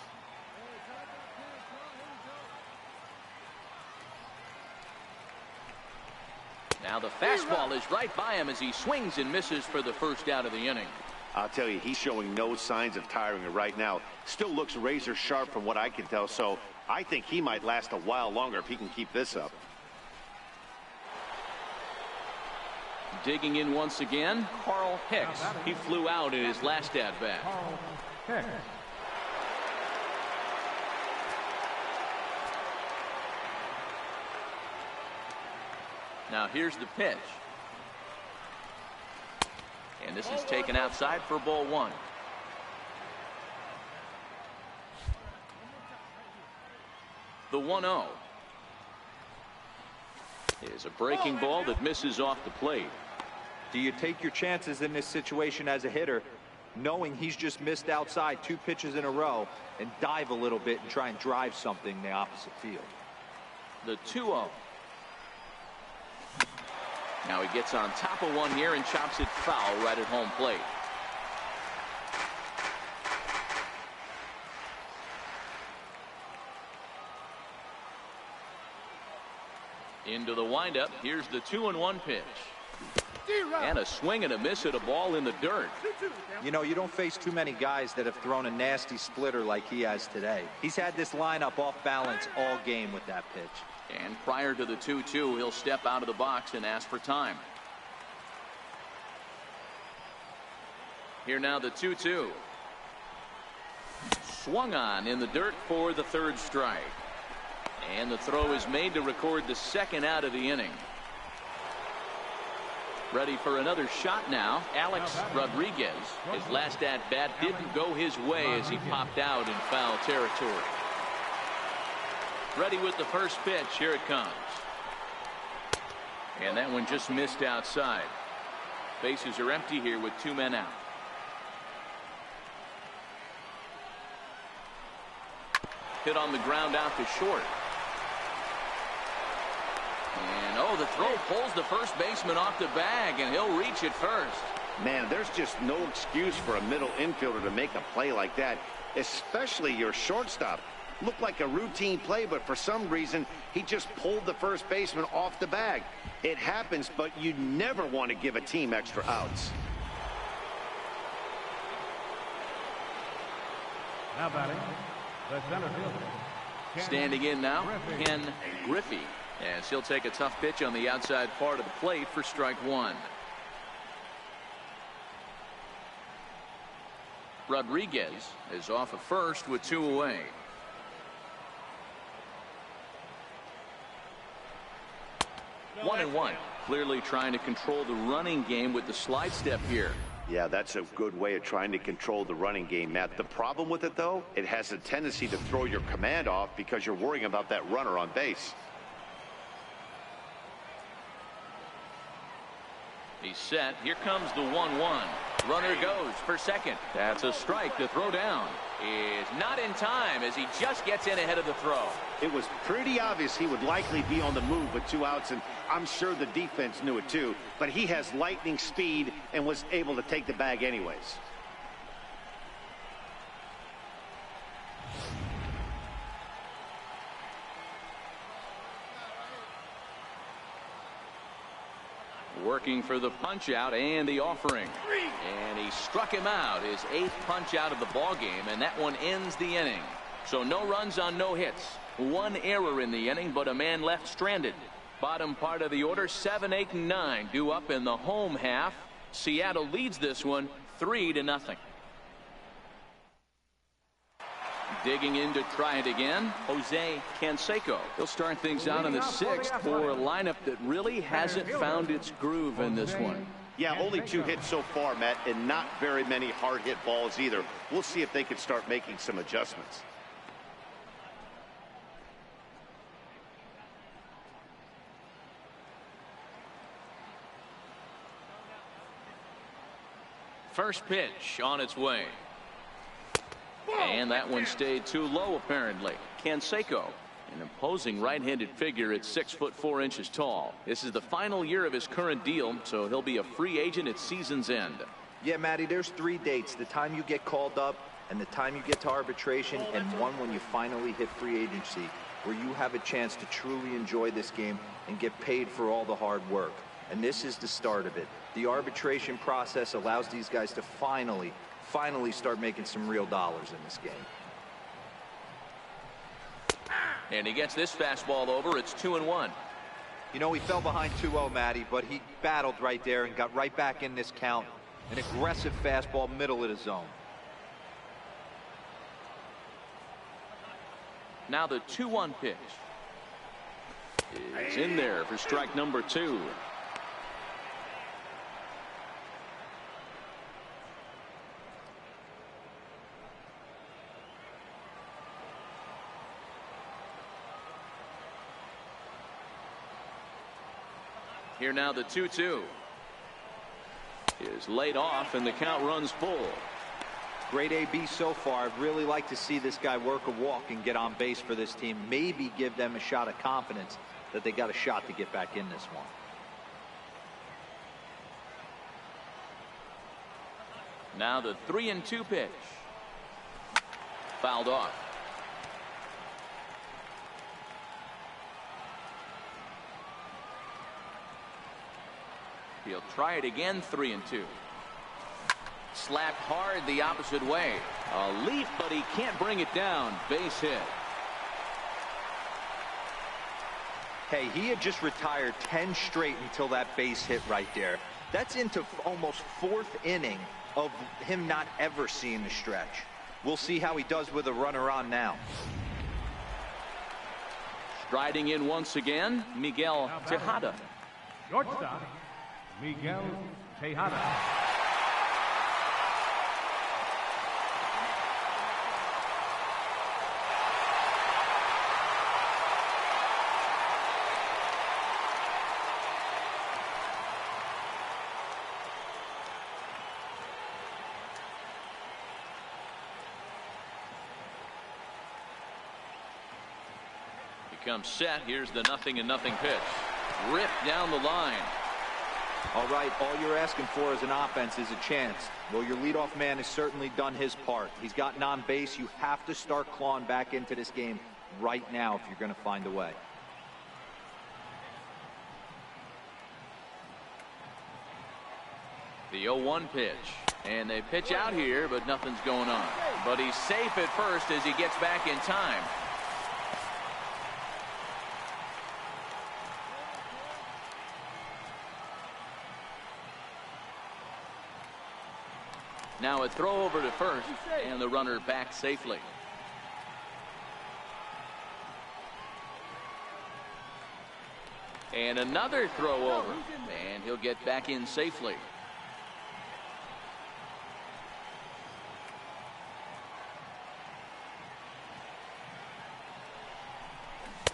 Now the fastball is right by him as he swings and misses for the first out of the inning. I'll tell you, he's showing no signs of tiring right now. Still looks razor sharp from what I can tell, so I think he might last a while longer if he can keep this up. Digging in once again, Carl Hicks. He flew out in his last at-bat. Carl Hicks. Now here's the pitch. And this is taken outside for ball 1. The 1-0 is a breaking ball that misses off the plate. Do you take your chances in this situation as a hitter, knowing he's just missed outside 2 pitches in a row, and dive a little bit and try and drive something in the opposite field? The 2-0. Now he gets on top of one here and chops it foul right at home plate. Into the windup. Here's the 2-1 pitch. And a swing and a miss at a ball in the dirt. You know, you don't face too many guys that have thrown a nasty splitter like he has today. He's had this lineup off balance all game with that pitch. And prior to the 2-2, he'll step out of the box and ask for time. Here now the 2-2. Swung on in the dirt for the 3rd strike. And the throw is made to record the 2nd out of the inning. Ready for another shot now, Alex Rodriguez. His last at-bat didn't go his way as he popped out in foul territory. Ready with the first pitch. Here it comes. And that one just missed outside. Bases are empty here with 2 men out. hit on the ground out to short. And oh, the throw pulls the first baseman off the bag, and he'll reach it first. Man, there's just no excuse for a middle infielder to make a play like that, especially your shortstop. Looked like a routine play, but for some reason, he just pulled the first baseman off the bag. It happens, but you never want to give a team extra outs. Now batting, the center fielder. Standing in now, Ken Griffey, as he'll take a tough pitch on the outside part of the plate for strike one. Rodriguez is off at first with 2 away. One and one. Clearly trying to control the running game with the slide step here. Yeah, that's a good way of trying to control the running game, Matt. The problem with it, though, it has a tendency to throw your command off because you're worrying about that runner on base. He's set. Here comes the 1-1. Runner goes for second. That's a strike. The throw down is not in time as he just gets in ahead of the throw. It was pretty obvious he would likely be on the move with 2 outs, and I'm sure the defense knew it too, but he has lightning speed and was able to take the bag anyways. Working for the punch out and the offering, and he struck him out, his 8th punch out of the ball game, and that one ends the inning. So no runs on no hits, 1 error in the inning, but a man left stranded. Bottom part of the order, 7, 8, and 9 due up in the home half. Seattle leads this one 3-0. Digging in to try it again, Jose Canseco. He'll start things out in the 6th for a lineup that really hasn't found its groove in this one. Yeah, only 2 hits so far, Matt, and not very many hard hit balls either. We'll see if they can start making some adjustments. First pitch on its way. And that one stayed too low, apparently. Canseco, an imposing right-handed figure at 6'4" tall. This is the final year of his current deal, so he'll be a free agent at season's end. Yeah, Matty, there's 3 dates: the time you get called up, and the time you get to arbitration, and one when you finally hit free agency, where you have a chance to truly enjoy this game and get paid for all the hard work. And this is the start of it. The arbitration process allows these guys to finally start making some real dollars in this game. And he gets this fastball over. It's 2-1. You know, he fell behind 2-0, Matty, but he battled right there and got right back in this count. An aggressive fastball, middle of the zone. Now the 2-1 pitch is in there for strike number 2. Here now the 2-2 is laid off, and the count runs full. Great AB so far. I'd really like to see this guy work a walk and get on base for this team. Maybe give them a shot of confidence that they got a shot to get back in this one. Now the 3-2 pitch. Fouled off. He'll try it again. 3-2. Slapped hard the opposite way. A leap, but he can't bring it down. Base hit. Hey, he had just retired 10 straight until that base hit right there. That's into almost 4th inning of him not ever seeing the stretch. We'll see how he does with a runner on now. Striding in once again, Miguel Tejada. Shortstop, Miguel Tejada. comes set. Here's the 0-0 pitch. Ripped down the line. All right, all you're asking for as an offense is a chance. Well, your leadoff man has certainly done his part. He's gotten on base. You have to start clawing back into this game right now if you're going to find a way. The 0-1 pitch. And they pitch out here, but nothing's going on. But he's safe at first as he gets back in time. Now a throw over to first, and the runner back safely. And another throw over, and he'll get back in safely.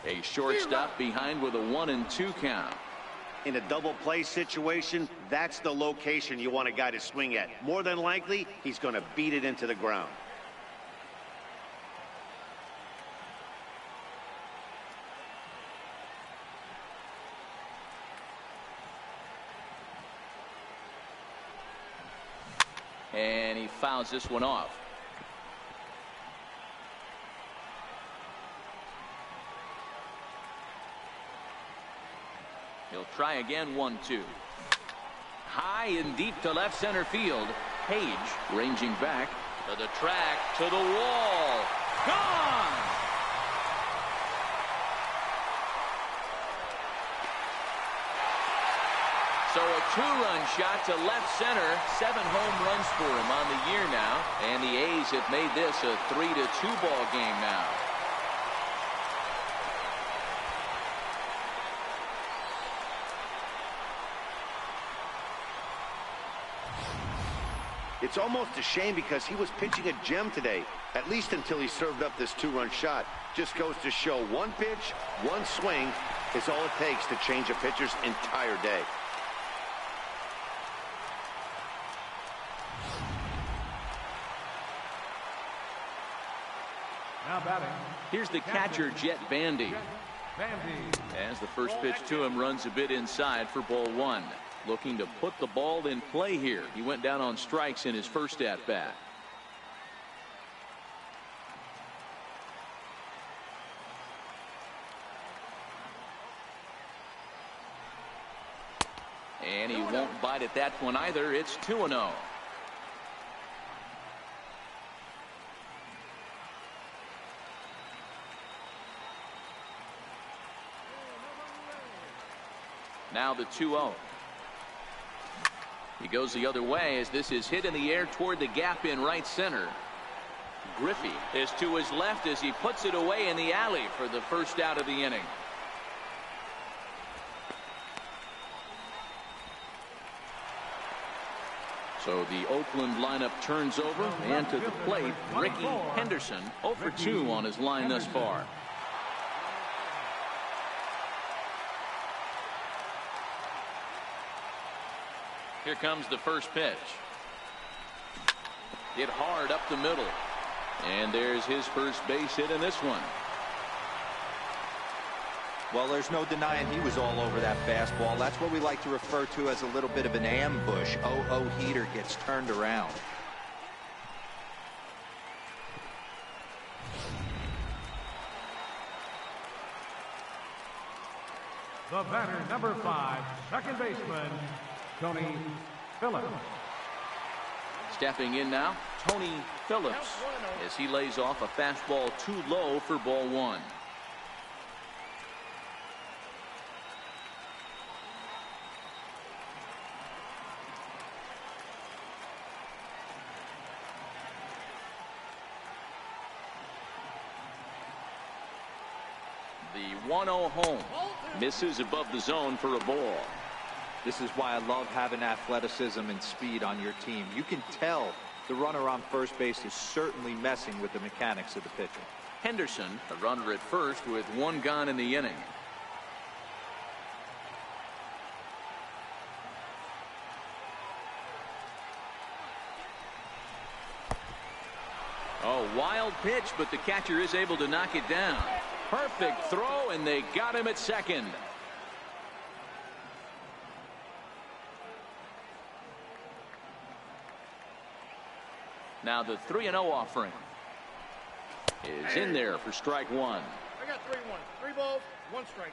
A shortstop behind with a 1-2 count. In a double play situation, that's the location you want a guy to swing at. More than likely, he's going to beat it into the ground. And he fouls this one off. He'll try again. 1-2. High and deep to left center field. Page ranging back to the track, to the wall. Gone! So a 2-run shot to left center. 7 home runs for him on the year now. And the A's have made this a 3-2 ball game now. It's almost a shame because he was pitching a gem today, at least until he served up this 2-run shot. Just goes to show one pitch, one swing is all it takes to change a pitcher's entire day. Now batting. Here's the catcher, Jet Bandy. As the first pitch to him runs a bit inside for ball 1. Looking to put the ball in play here. He went down on strikes in his first at bat. And he won't bite at that one either. It's 2-0. Now the 2-0. He goes the other way as this is hit in the air toward the gap in right center. Griffey is to his left as he puts it away in the alley for the first out of the inning. So the Oakland lineup turns over, and to the plate, Ricky Henderson, 0 for 2 on his line thus far. Here comes the first pitch. Hit hard up the middle. And there's his first base hit in this one. Well, there's no denying he was all over that fastball. That's what we like to refer to as a little bit of an ambush. Oh, heater gets turned around. The batter, number 5, second baseman, Tony Phillips. Stepping in now, Tony Phillips, as he lays off a fastball too low for ball 1. The 1-0 home. Misses above the zone for a ball. This is why I love having athleticism and speed on your team. You can tell the runner on first base is certainly messing with the mechanics of the pitcher. Henderson, a runner at first with 1 gone in the inning. Oh, wild pitch, but the catcher is able to knock it down. Perfect throw, and they got him at second. Now the 3-0 offering is in there for strike one. I got 3-1. 3 balls, 1 strike.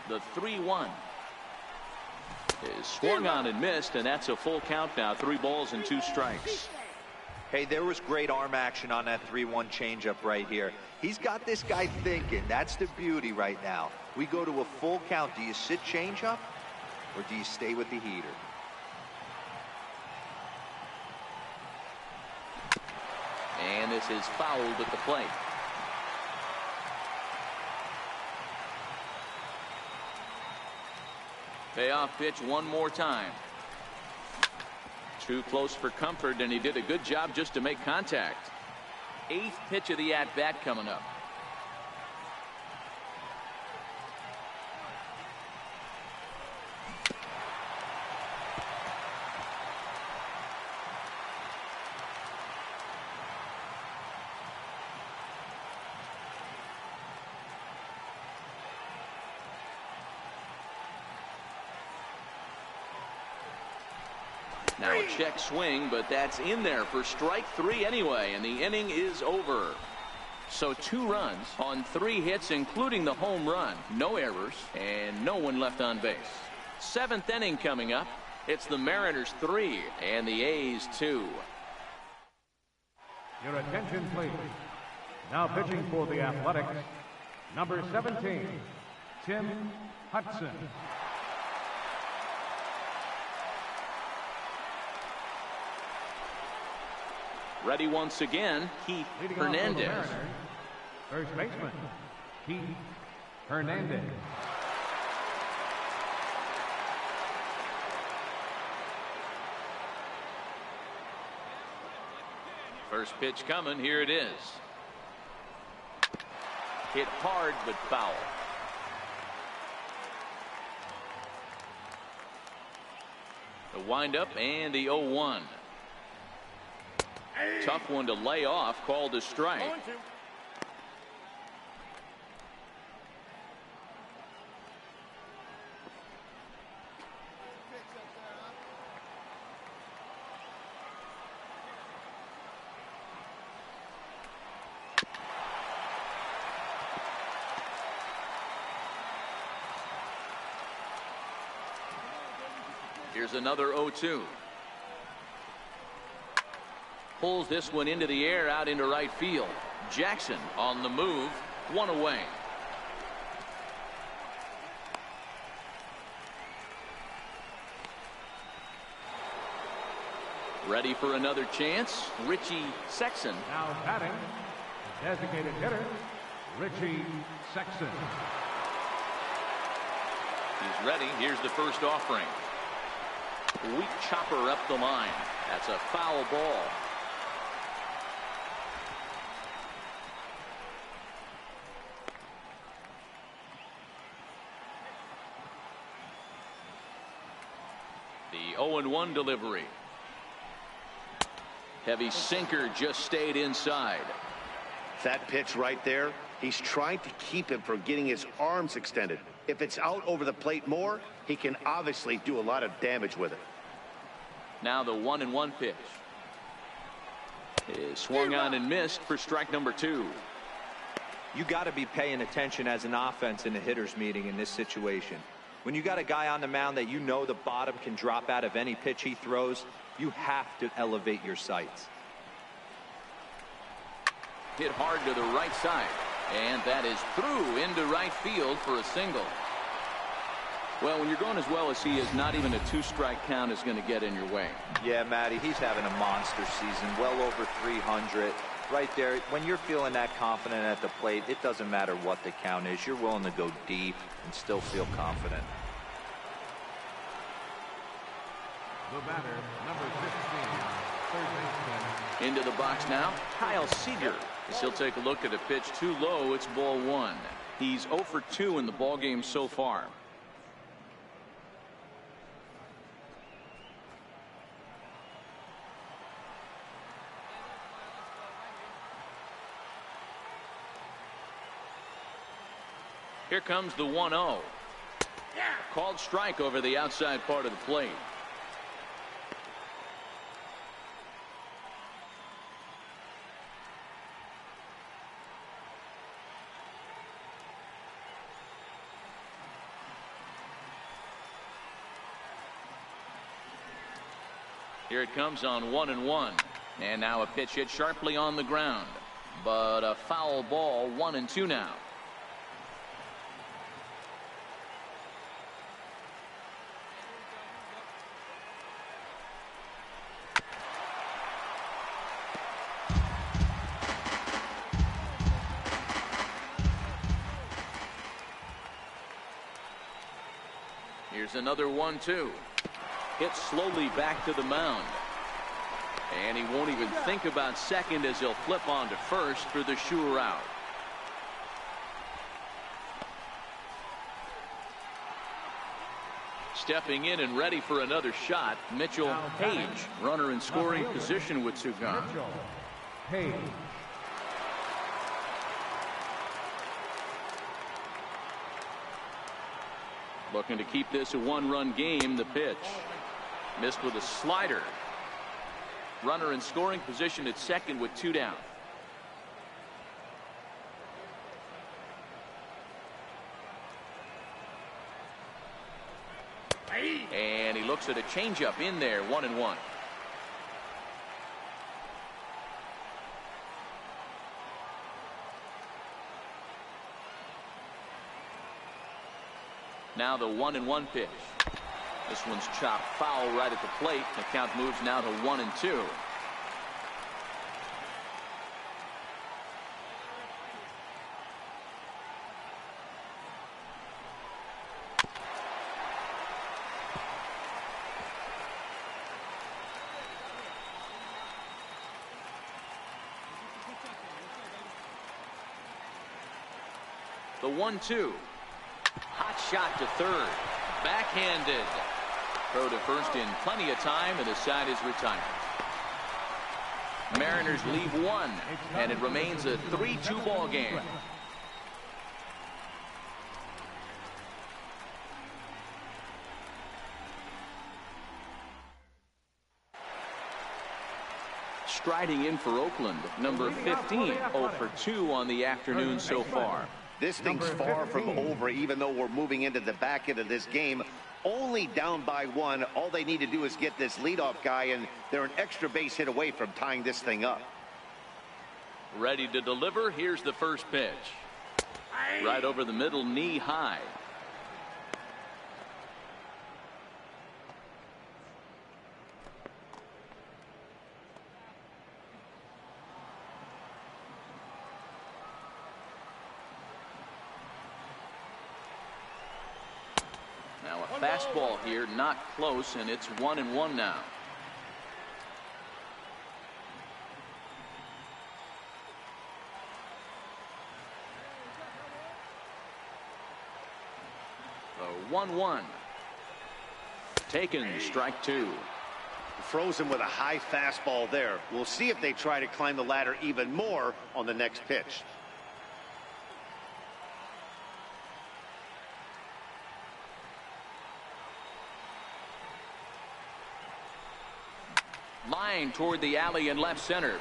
The 3-1 is swung on and missed, and that's a full count now. 3 balls and 2 strikes. Hey, there was great arm action on that 3-1 changeup right here. He's got this guy thinking. That's the beauty right now. We go to a full count. Do you sit changeup or do you stay with the heater? And this is fouled at the plate. Payoff pitch one more time. Too close for comfort, and he did a good job just to make contact. 8th pitch of the at-bat coming up. Now a check swing, but that's in there for strike 3 anyway, and the inning is over. So 2 runs on 3 hits, including the home run. No errors, and no one left on base. 7th inning coming up. It's the Mariners 3 and the A's 2. Your attention, please. Now pitching for the Athletics, number 17, Tim Hudson. Ready once again, Keith Hernandez. Mariners, first baseman, Keith Hernandez. First pitch coming. Here it is. Hit hard but foul. The windup and the 0-1. Tough one to lay off, called a strike. Here's another 0-2. Pulls this one into the air, out into right field. Jackson on the move, 1 away. Ready for another chance, Richie Sexson. Now batting, designated hitter, Richie Sexson. He's ready. Here's the first offering. Weak chopper up the line. That's a foul ball. The 0-1 delivery. Heavy sinker just stayed inside. That pitch right there, he's trying to keep him from getting his arms extended. If it's out over the plate more, he can obviously do a lot of damage with it. Now the 1-1 pitch is swung on and missed for strike number 2. You got to be paying attention as an offense in a hitter's meeting in this situation. When you got a guy on the mound that you know the bottom can drop out of any pitch he throws, you have to elevate your sights. Hit hard to the right side, and that is through into right field for a single. Well, when you're going as well as he is, not even a 2-strike count is going to get in your way. Yeah, Matty, he's having a monster season, well over 300. Right there, when you're feeling that confident at the plate, it doesn't matter what the count is. You're willing to go deep and still feel confident. The batter, number 15, third baseman. Into the box now, Kyle Seager. As he'll take a look at a pitch too low. It's ball one. He's 0 for 2 in the ball game so far. Here comes the 1-0. Called strike over the outside part of the plate. Here it comes on 1-1. And now a pitch hit sharply on the ground. But a foul ball, 1-2 now. Here's another 1-2. Hit slowly back to the mound. And he won't even think about second as he'll flip on to first for the sure out. Stepping in and ready for another shot, Mitchell Page, runner in scoring position with two gone. Mitchell Page. Looking to keep this a one-run game. The pitch missed with a slider. Runner in scoring position at second with two down. And he looks at a changeup in there. 1-1. Now the 1-1 pitch. This one's chopped foul right at the plate. The count moves now to 1-2. The 1-2. Hot shot to third. Backhanded. Throw to first in plenty of time, and the side is retired. Mariners leave one, and it remains a 3-2 ball game. Striding in for Oakland, number 15, 0 for 2 on the afternoon so far. This thing's far from over, even though we're moving into the back end of this game. Only down by one. All they need to do is get this leadoff guy, and they're an extra base hit away from tying this thing up. Ready to deliver. Here's the first pitch. Right over the middle, knee high. Now a fastball here, not close, and it's 1-1 now. The 1-1. Taken, strike two. Throws him with a high fastball there. We'll see if they try to climb the ladder even more on the next pitch. Line toward the alley in left center.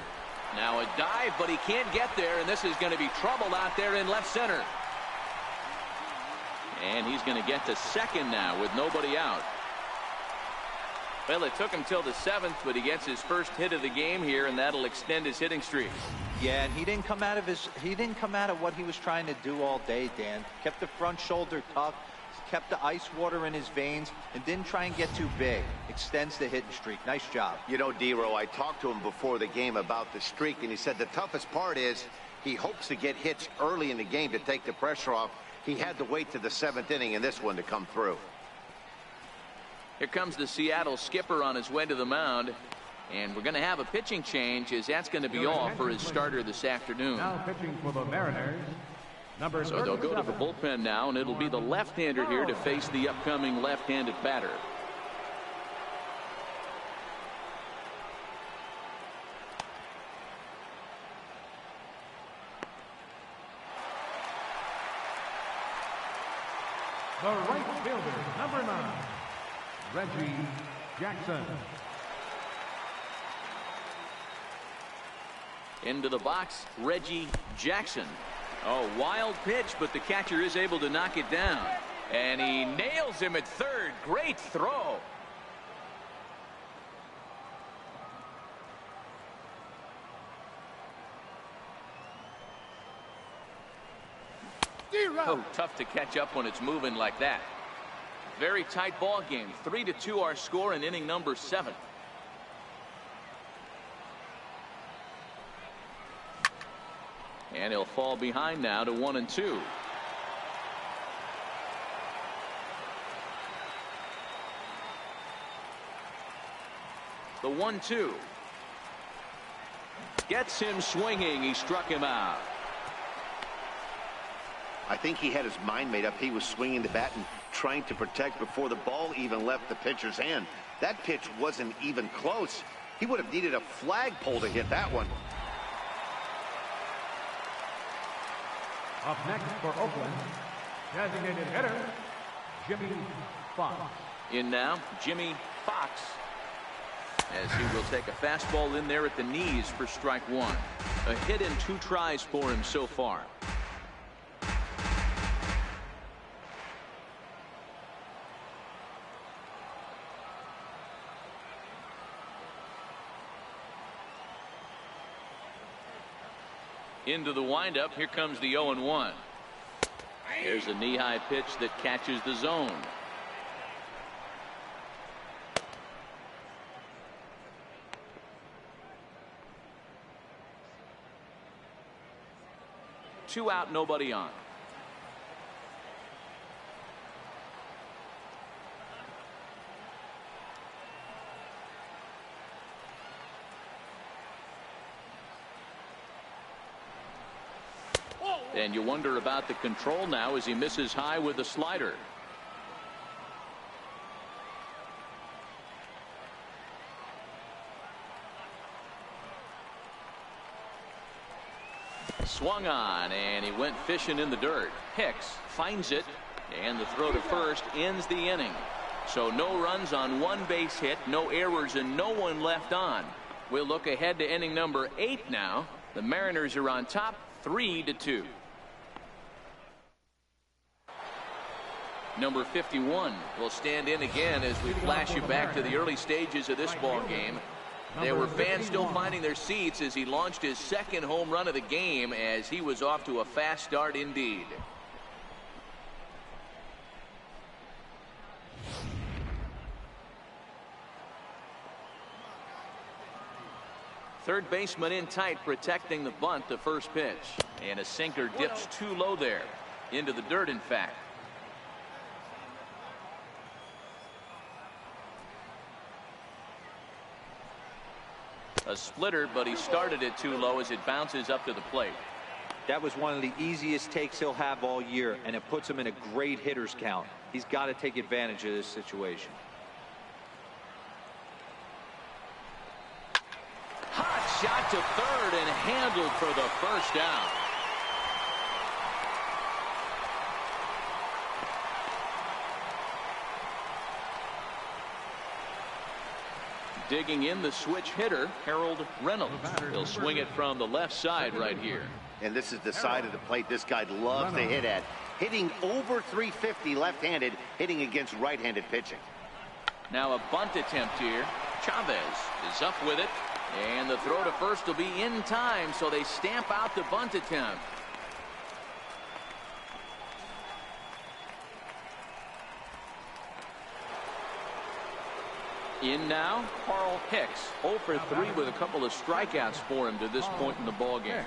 Now a dive, but he can't get there, and this is going to be trouble out there in left center. And he's going to get to second now with nobody out. Well, it took him till the 7th, but he gets his first hit of the game here, and that'll extend his hitting streak. Yeah, and he didn't come out of what he was trying to do all day, Dan. Kept the front shoulder tucked, kept the ice water in his veins, and didn't try and get too big. Extends the hitting streak. Nice job. You know, D-Row, I talked to him before the game about the streak, and he said the toughest part is he hopes to get hits early in the game to take the pressure off. He had to wait to the 7th inning in this one to come through. Here comes the Seattle skipper on his way to the mound. And we're going to have a pitching change, as that's going to be all for his starter this afternoon. Now pitching for the Mariners, number So they'll go to the 37. bullpen now, and it'll be the left-hander here to face the upcoming left-handed batter. The right fielder, number 9, Reggie Jackson. Into the box, Reggie Jackson. Oh, wild pitch, but the catcher is able to knock it down. And he nails him at third. Great throw. Oh, tough to catch up when it's moving like that. Very tight ball game. 3-2 our score in inning number 7. And he'll fall behind now to 1-2. The 1-2. Gets him swinging. He struck him out. I think he had his mind made up. He was swinging the bat and trying to protect before the ball even left the pitcher's hand. That pitch wasn't even close. He would have needed a flagpole to hit that one. Up next for Oakland, designated hitter, Jimmy Fox. In now, Jimmy Fox, as he will take a fastball in there at the knees for strike 1. A hit and 2 tries for him so far. Into the windup. Here comes the 0-1. There's a knee-high pitch that catches the zone. Two out, nobody on. And you wonder about the control now as he misses high with the slider. Swung on, and he went fishing in the dirt. Hicks finds it, and the throw to first ends the inning. So no runs on 1 base hit, no errors, and no one left on. We'll look ahead to inning number 8 now. The Mariners are on top, 3-2. Number 51 will stand in again as we flash you back to the early stages of this ball game. There were fans still finding their seats as he launched his 2nd home run of the game, as he was off to a fast start indeed. Third baseman in tight, protecting the bunt. The first pitch, and a sinker dips too low there, into the dirt in fact. A splitter, but he started it too low as it bounces up to the plate. That was one of the easiest takes he'll have all year, and it puts him in a great hitter's count. He's got to take advantage of this situation. Hot shot to third and handled for the first out. Digging in, the switch hitter, Harold Reynolds. He'll swing it from the left side right here. And this is the side of the plate this guy loves to hit at. Hitting over 350 left-handed, hitting against right-handed pitching. Now a bunt attempt here. Chavez is up with it, and the throw to first will be in time, so they stamp out the bunt attempt. In now, Carl Hicks, 0 for 3 with a couple of strikeouts for him to this point in the ball game.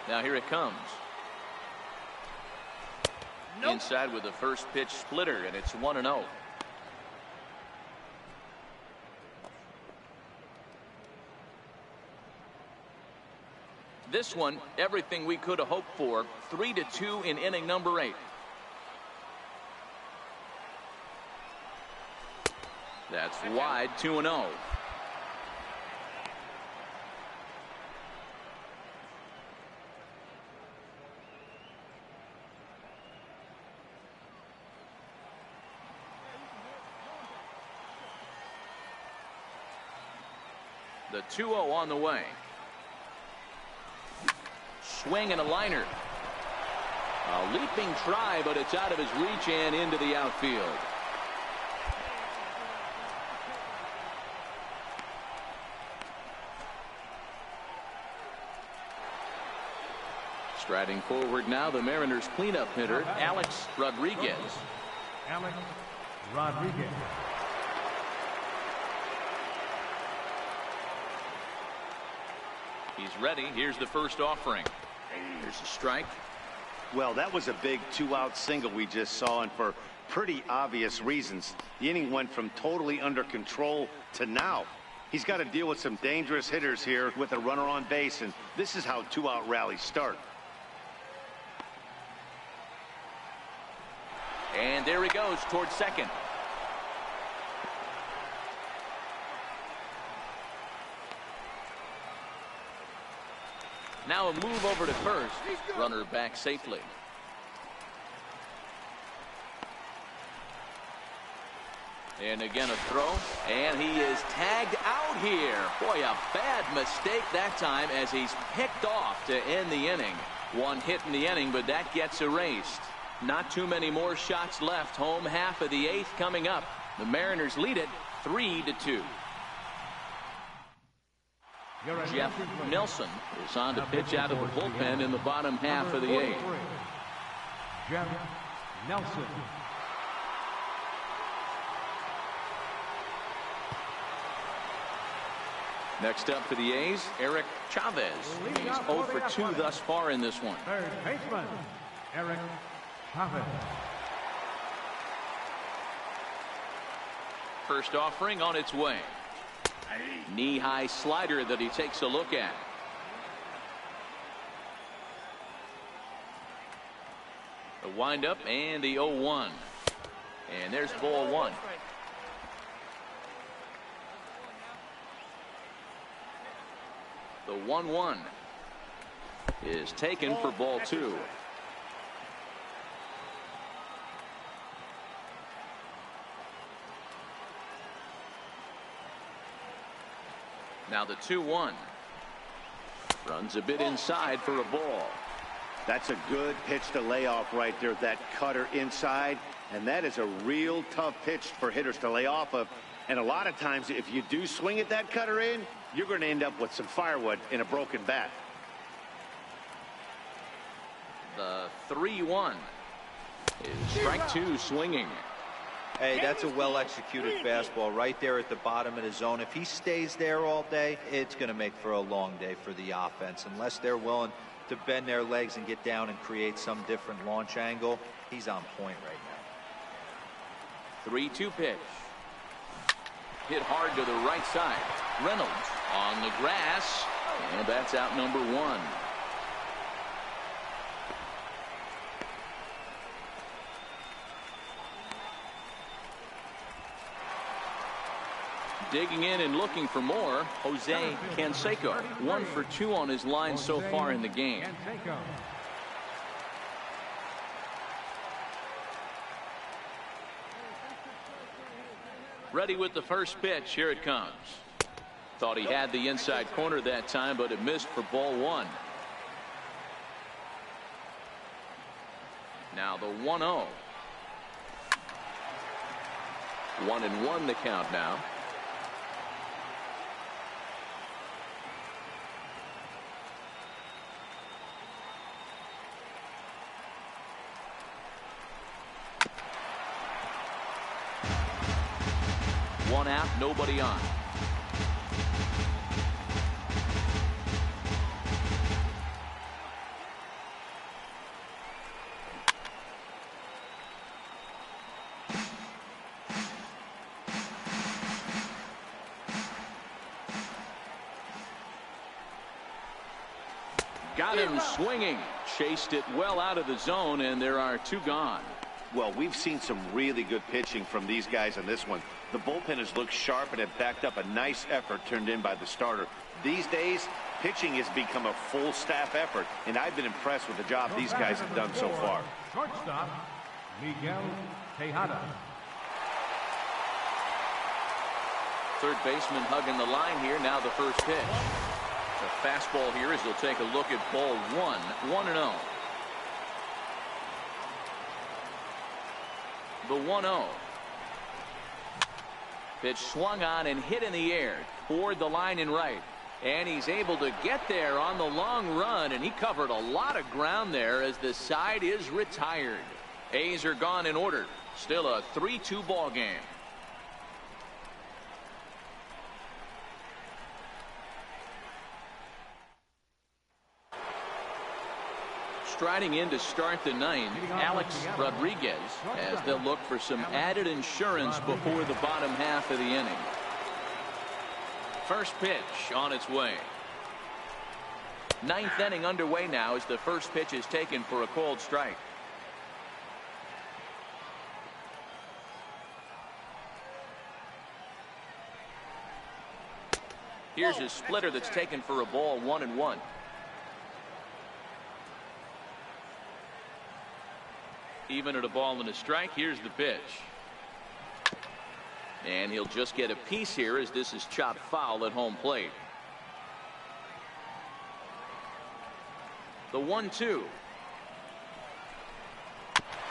Now here it comes. Nope. Inside with the first pitch splitter, and it's 1-0. This one, everything we could have hoped for. 3-2 in inning number 8. That's wide, 2-0. The 2-0 on the way. Swing and a liner. A leaping try, but it's out of his reach and into the outfield. Striding forward now, the Mariners cleanup hitter, Alex Rodriguez. Alex Rodriguez. He's ready. Here's the first offering. Here's a strike. Well, that was a big 2-out single we just saw, and for pretty obvious reasons. The inning went from totally under control to now. He's got to deal with some dangerous hitters here with a runner on base, and this is how 2-out rallies start. And there he goes towards second. Now a move over to first. Runner back safely. And again a throw. And he is tagged out here. Boy, a bad mistake that time as he's picked off to end the inning. One hit in the inning, but that gets erased. Not too many more shots left. Home half of the 8th coming up. The Mariners lead it 3-2. Jeff Nelson is on to pitch out of the bullpen in the bottom half of the 8th. Jeff Nelson. Next up for the A's, Eric Chavez. He's 0 for 2 thus far in this one. Third baseman, Eric Chavez. First offering on its way. Knee-high slider that he takes a look at. The windup and the 0-1. And there's ball 1. The 1-1 is taken for ball 2. Now the 2-1. Runs a bit inside for a ball. That's a good pitch to lay off right there. That cutter inside. And that is a real tough pitch for hitters to lay off of. And a lot of times if you do swing at that cutter in, you're going to end up with some firewood in a broken bat. The 3-1 is strike 2 swinging. Hey, that's a well-executed fastball right there at the bottom of the zone. If he stays there all day, it's going to make for a long day for the offense. Unless they're willing to bend their legs and get down and create some different launch angle, he's on point right now. 3-2 pitch. Hit hard to the right side. Reynolds on the grass, and that's out number 1. Digging in and looking for more, Jose Canseco. 1 for 2 on his line so far in the game. Ready with the first pitch. Here it comes. Thought he had the inside corner that time, but it missed for ball 1. Now the 1-0. 1-1 the count now. One out, nobody on. Got him swinging. Chased it well out of the zone, and there are two gone. Well, we've seen some really good pitching from these guys in this one. The bullpen has looked sharp and have backed up a nice effort turned in by the starter. These days, pitching has become a full staff effort, and I've been impressed with the job these guys have done so far. Shortstop, Miguel Tejada. Third baseman hugging the line here. Now the first pitch. A fastball here as they'll take a look at ball one. 1-0. The 1-0. Pitch swung on and hit in the air toward the line and right. And he's able to get there on the long run, and he covered a lot of ground there as the side is retired. A's are gone in order. Still a 3-2 ball game. Striding in to start the ninth, Alex Rodriguez, as they'll look for some added insurance before the bottom half of the inning. First pitch on its way. Ninth inning underway now as the first pitch is taken for a called strike. Here's a splitter that's taken for a ball. 1-1. Even at a ball and a strike. Here's the pitch. And he'll just get a piece here as this is chopped foul at home plate. The 1-2.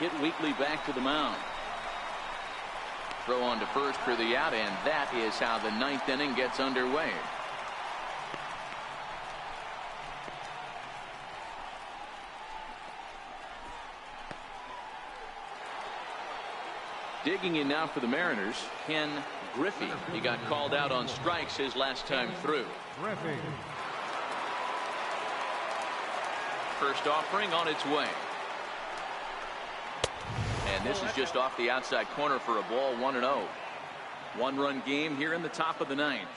Hit weakly back to the mound. Throw on to first for the out, and that is how the ninth inning gets underway. Digging in now for the Mariners, Ken Griffey. He got called out on strikes his last time through. Griffey. First offering on its way. And this is just off the outside corner for a ball. 1-0. One-run game here in the top of the ninth.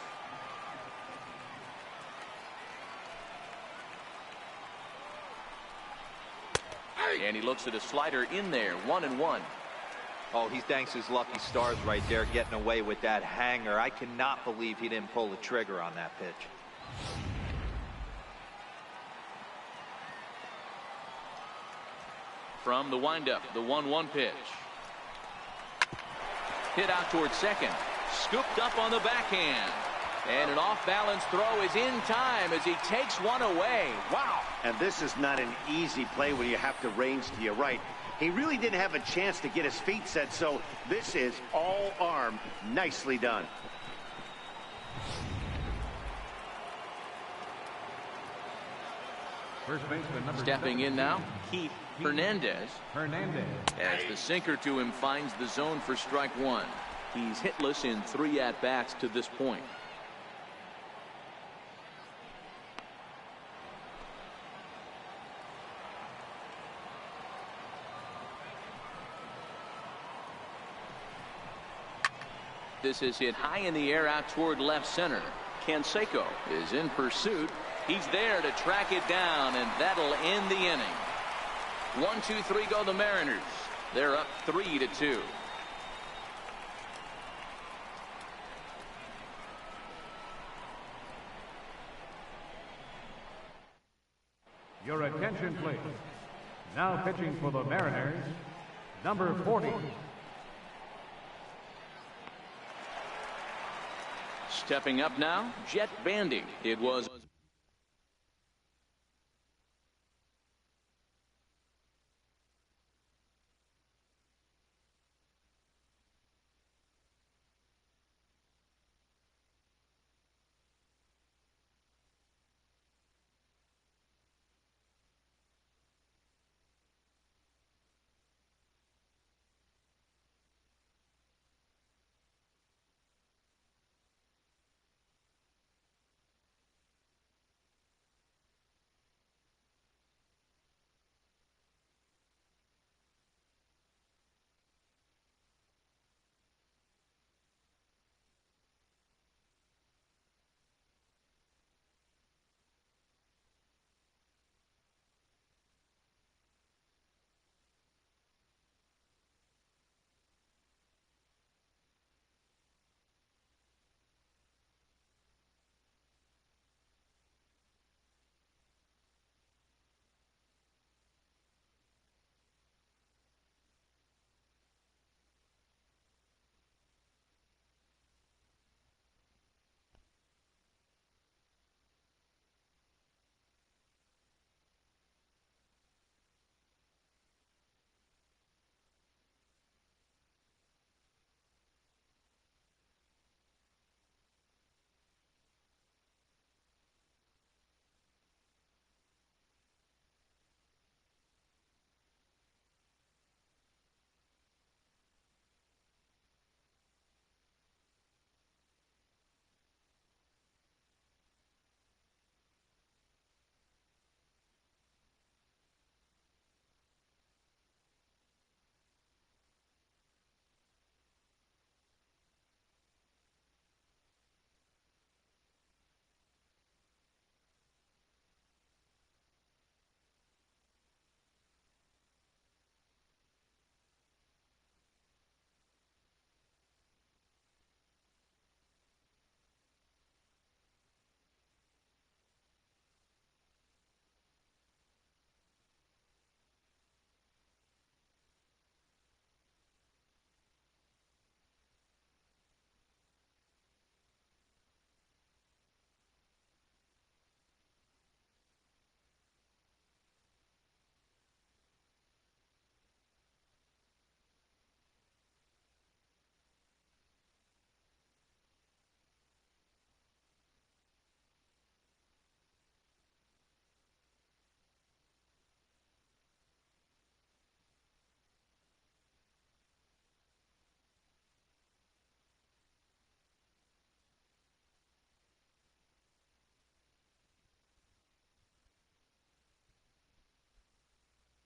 And he looks at a slider in there. 1-1. Oh, he thanks his lucky stars right there getting away with that hanger. I cannot believe he didn't pull the trigger on that pitch. From the windup, the 1-1 pitch. Hit out towards second. Scooped up on the backhand. And an off-balance throw is in time as he takes one away. Wow. And this is not an easy play when you have to range to your right. He really didn't have a chance to get his feet set, so this is all arm. Nicely done. First baseman number Stepping in now, Keith Hernandez. Hernandez. As the sinker to him finds the zone for strike one. He's hitless in 3 at-bats to this point. This is hit high in the air out toward left center. Canseco is in pursuit. He's there to track it down, and that'll end the inning. 1-2-3 go the Mariners. They're up 3-2. Your attention, please. Now pitching for the Mariners, number 40. Stepping up now, Jet Bandy. It was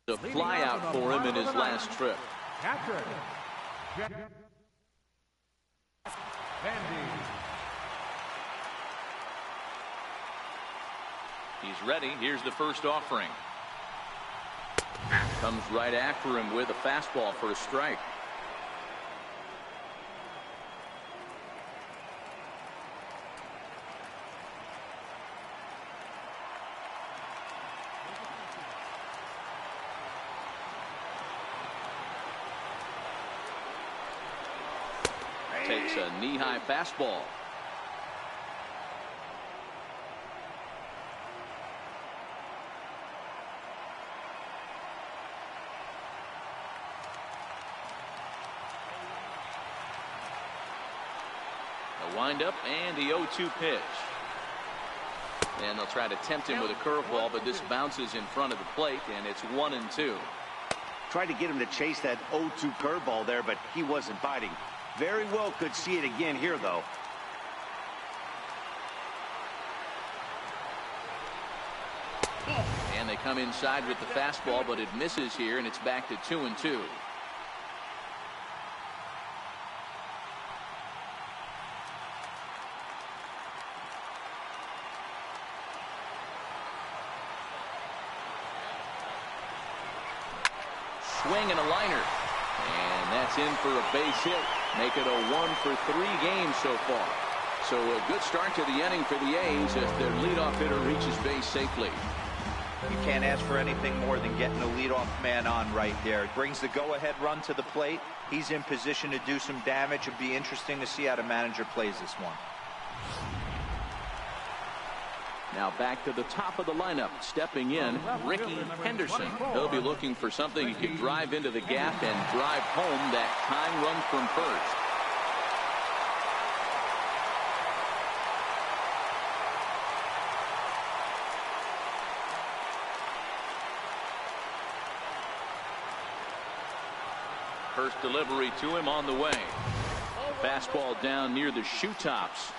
The flyout for him in his last trip. Catcher, Vandy. He's ready. Here's the first offering. Comes right after him with a fastball for a strike. Takes a knee-high fastball. A windup and the 0-2 pitch. And they'll try to tempt him with a curveball, but this bounces in front of the plate, and it's 1-2. Tried to get him to chase that 0-2 curveball there, but he wasn't biting. Very well could see it again here, though. And they come inside with the fastball, but it misses here, and it's back to 2-2. Swing and a liner. And that's in for a base hit. Make it a 1-for-3 game so far. So a good start to the inning for the A's as their leadoff hitter reaches base safely. You can't ask for anything more than getting a leadoff man on right there. It brings the go-ahead run to the plate. He's in position to do some damage. It'd be interesting to see how the manager plays this one. Now back to the top of the lineup. Stepping in, Ricky Henderson. He'll be looking for something he can drive into the gap and drive home that tying run from first. First delivery to him on the way. Fastball down near the shoe tops.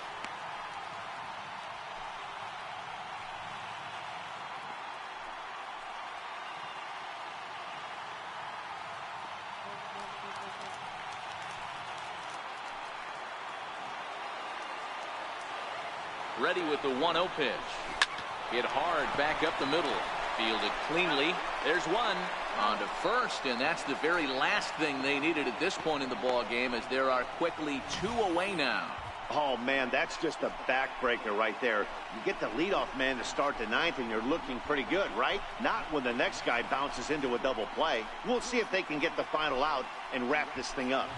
Ready with the 1-0 pitch. Hit hard back up the middle. Fielded cleanly. There's one on to first, and that's the very last thing they needed at this point in the ball game, as there are quickly 2 away now. Oh, man, that's just a backbreaker right there. You get the leadoff man to start the 9th, and you're looking pretty good, right? Not when the next guy bounces into a double play. We'll see if they can get the final out and wrap this thing up.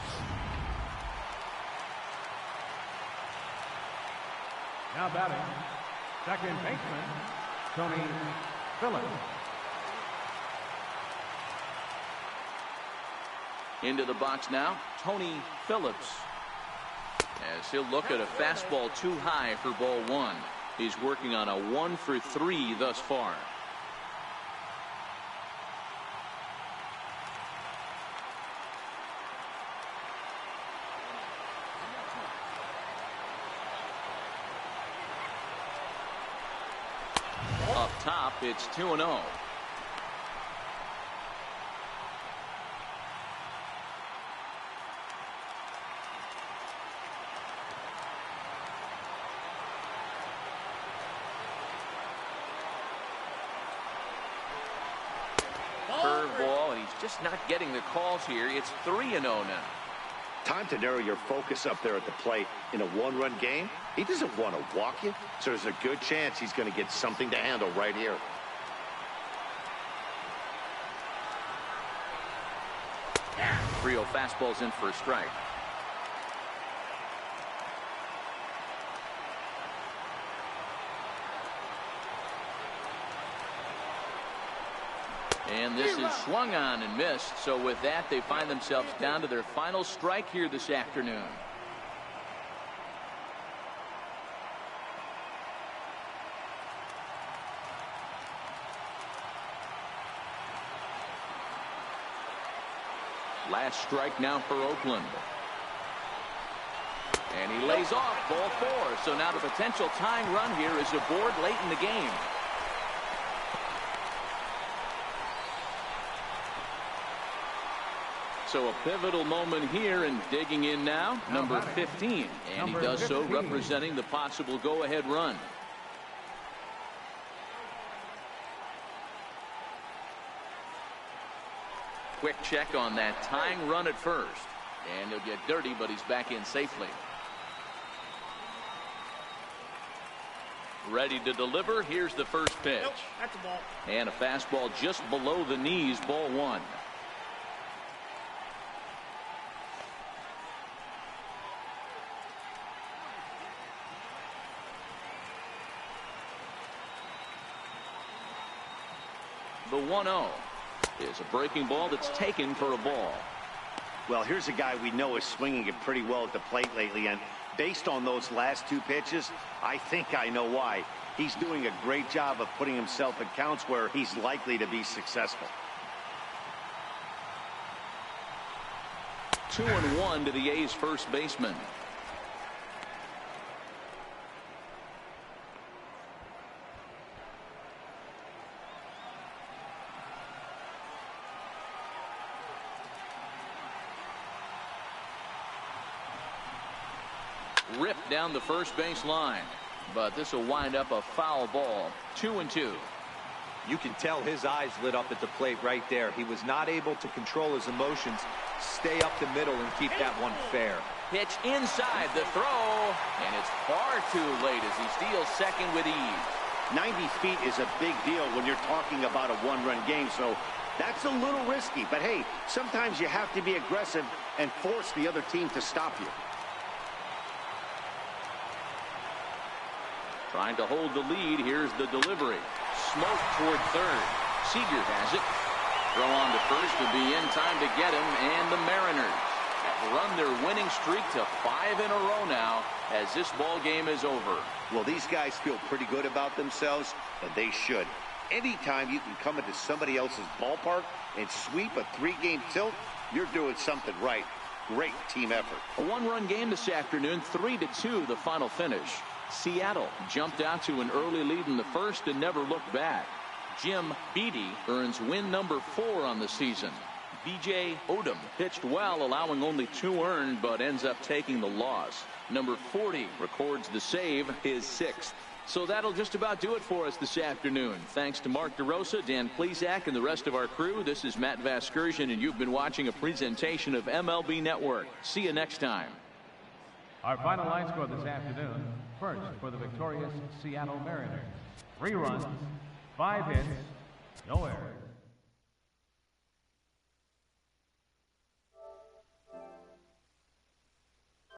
Now batting, second baseman, Tony Phillips. Into the box now, Tony Phillips. As he'll look at a fastball too high for ball 1. He's working on a 1-for-3 thus far. Up top, it's 2-0. Curveball, and he's just not getting the calls here. It's 3-0 now. Time to narrow your focus up there at the plate. In a 1-run game, he doesn't want to walk you, so there's a good chance he's going to get something to handle right here. Trio fastballs in for a strike. And this is swung on and missed. So with that, they find themselves down to their final strike here this afternoon. Last strike now for Oakland. And he lays off ball 4. So now the potential tying run here is aboard late in the game. So a pivotal moment here, and digging in now, number 15. And he does so representing the possible go-ahead run. Quick check on that tying run at first. And he'll get dirty, but he's back in safely. Ready to deliver. Here's the first pitch. Nope, that's a ball. And a fastball just below the knees, ball one. The 1-0 is a breaking ball that's taken for a ball. Well, here's a guy we know is swinging it pretty well at the plate lately, and based on those last two pitches, I think I know why. He's doing a great job of putting himself in counts where he's likely to be successful. 2-1 to the A's first baseman. Ripped down the first base line, but this will wind up a foul ball. 2-2. You can tell his eyes lit up at the plate right there. He was not able to control his emotions, stay up the middle, and keep that one fair. Pitch inside the throw, and it's far too late as he steals second with ease. 90 feet is a big deal when you're talking about a one-run game, so that's a little risky. But hey, sometimes you have to be aggressive and force the other team to stop you. Trying to hold the lead. Here's the delivery. Smoke toward third. Seager has it. Throw on to first to be in time to get him. And the Mariners have run their winning streak to 5 in a row now as this ball game is over. Well, these guys feel pretty good about themselves, and they should. Anytime you can come into somebody else's ballpark and sweep a 3-game tilt, you're doing something right. Great team effort. A one-run game this afternoon. 3-2 the final finish. Seattle jumped out to an early lead in the first and never looked back. Jim Beattie earns win number 4 on the season. B.J. Odom pitched well, allowing only 2 earned, but ends up taking the loss. Number 40 records the save, his 6th. So that'll just about do it for us this afternoon. Thanks to Mark DeRosa, Dan Plesac, and the rest of our crew. This is Matt Vasgersian, and you've been watching a presentation of MLB Network. See you next time. Our final line score this afternoon. First, for the victorious Seattle Mariners, 3 runs, 5 hits, no errors.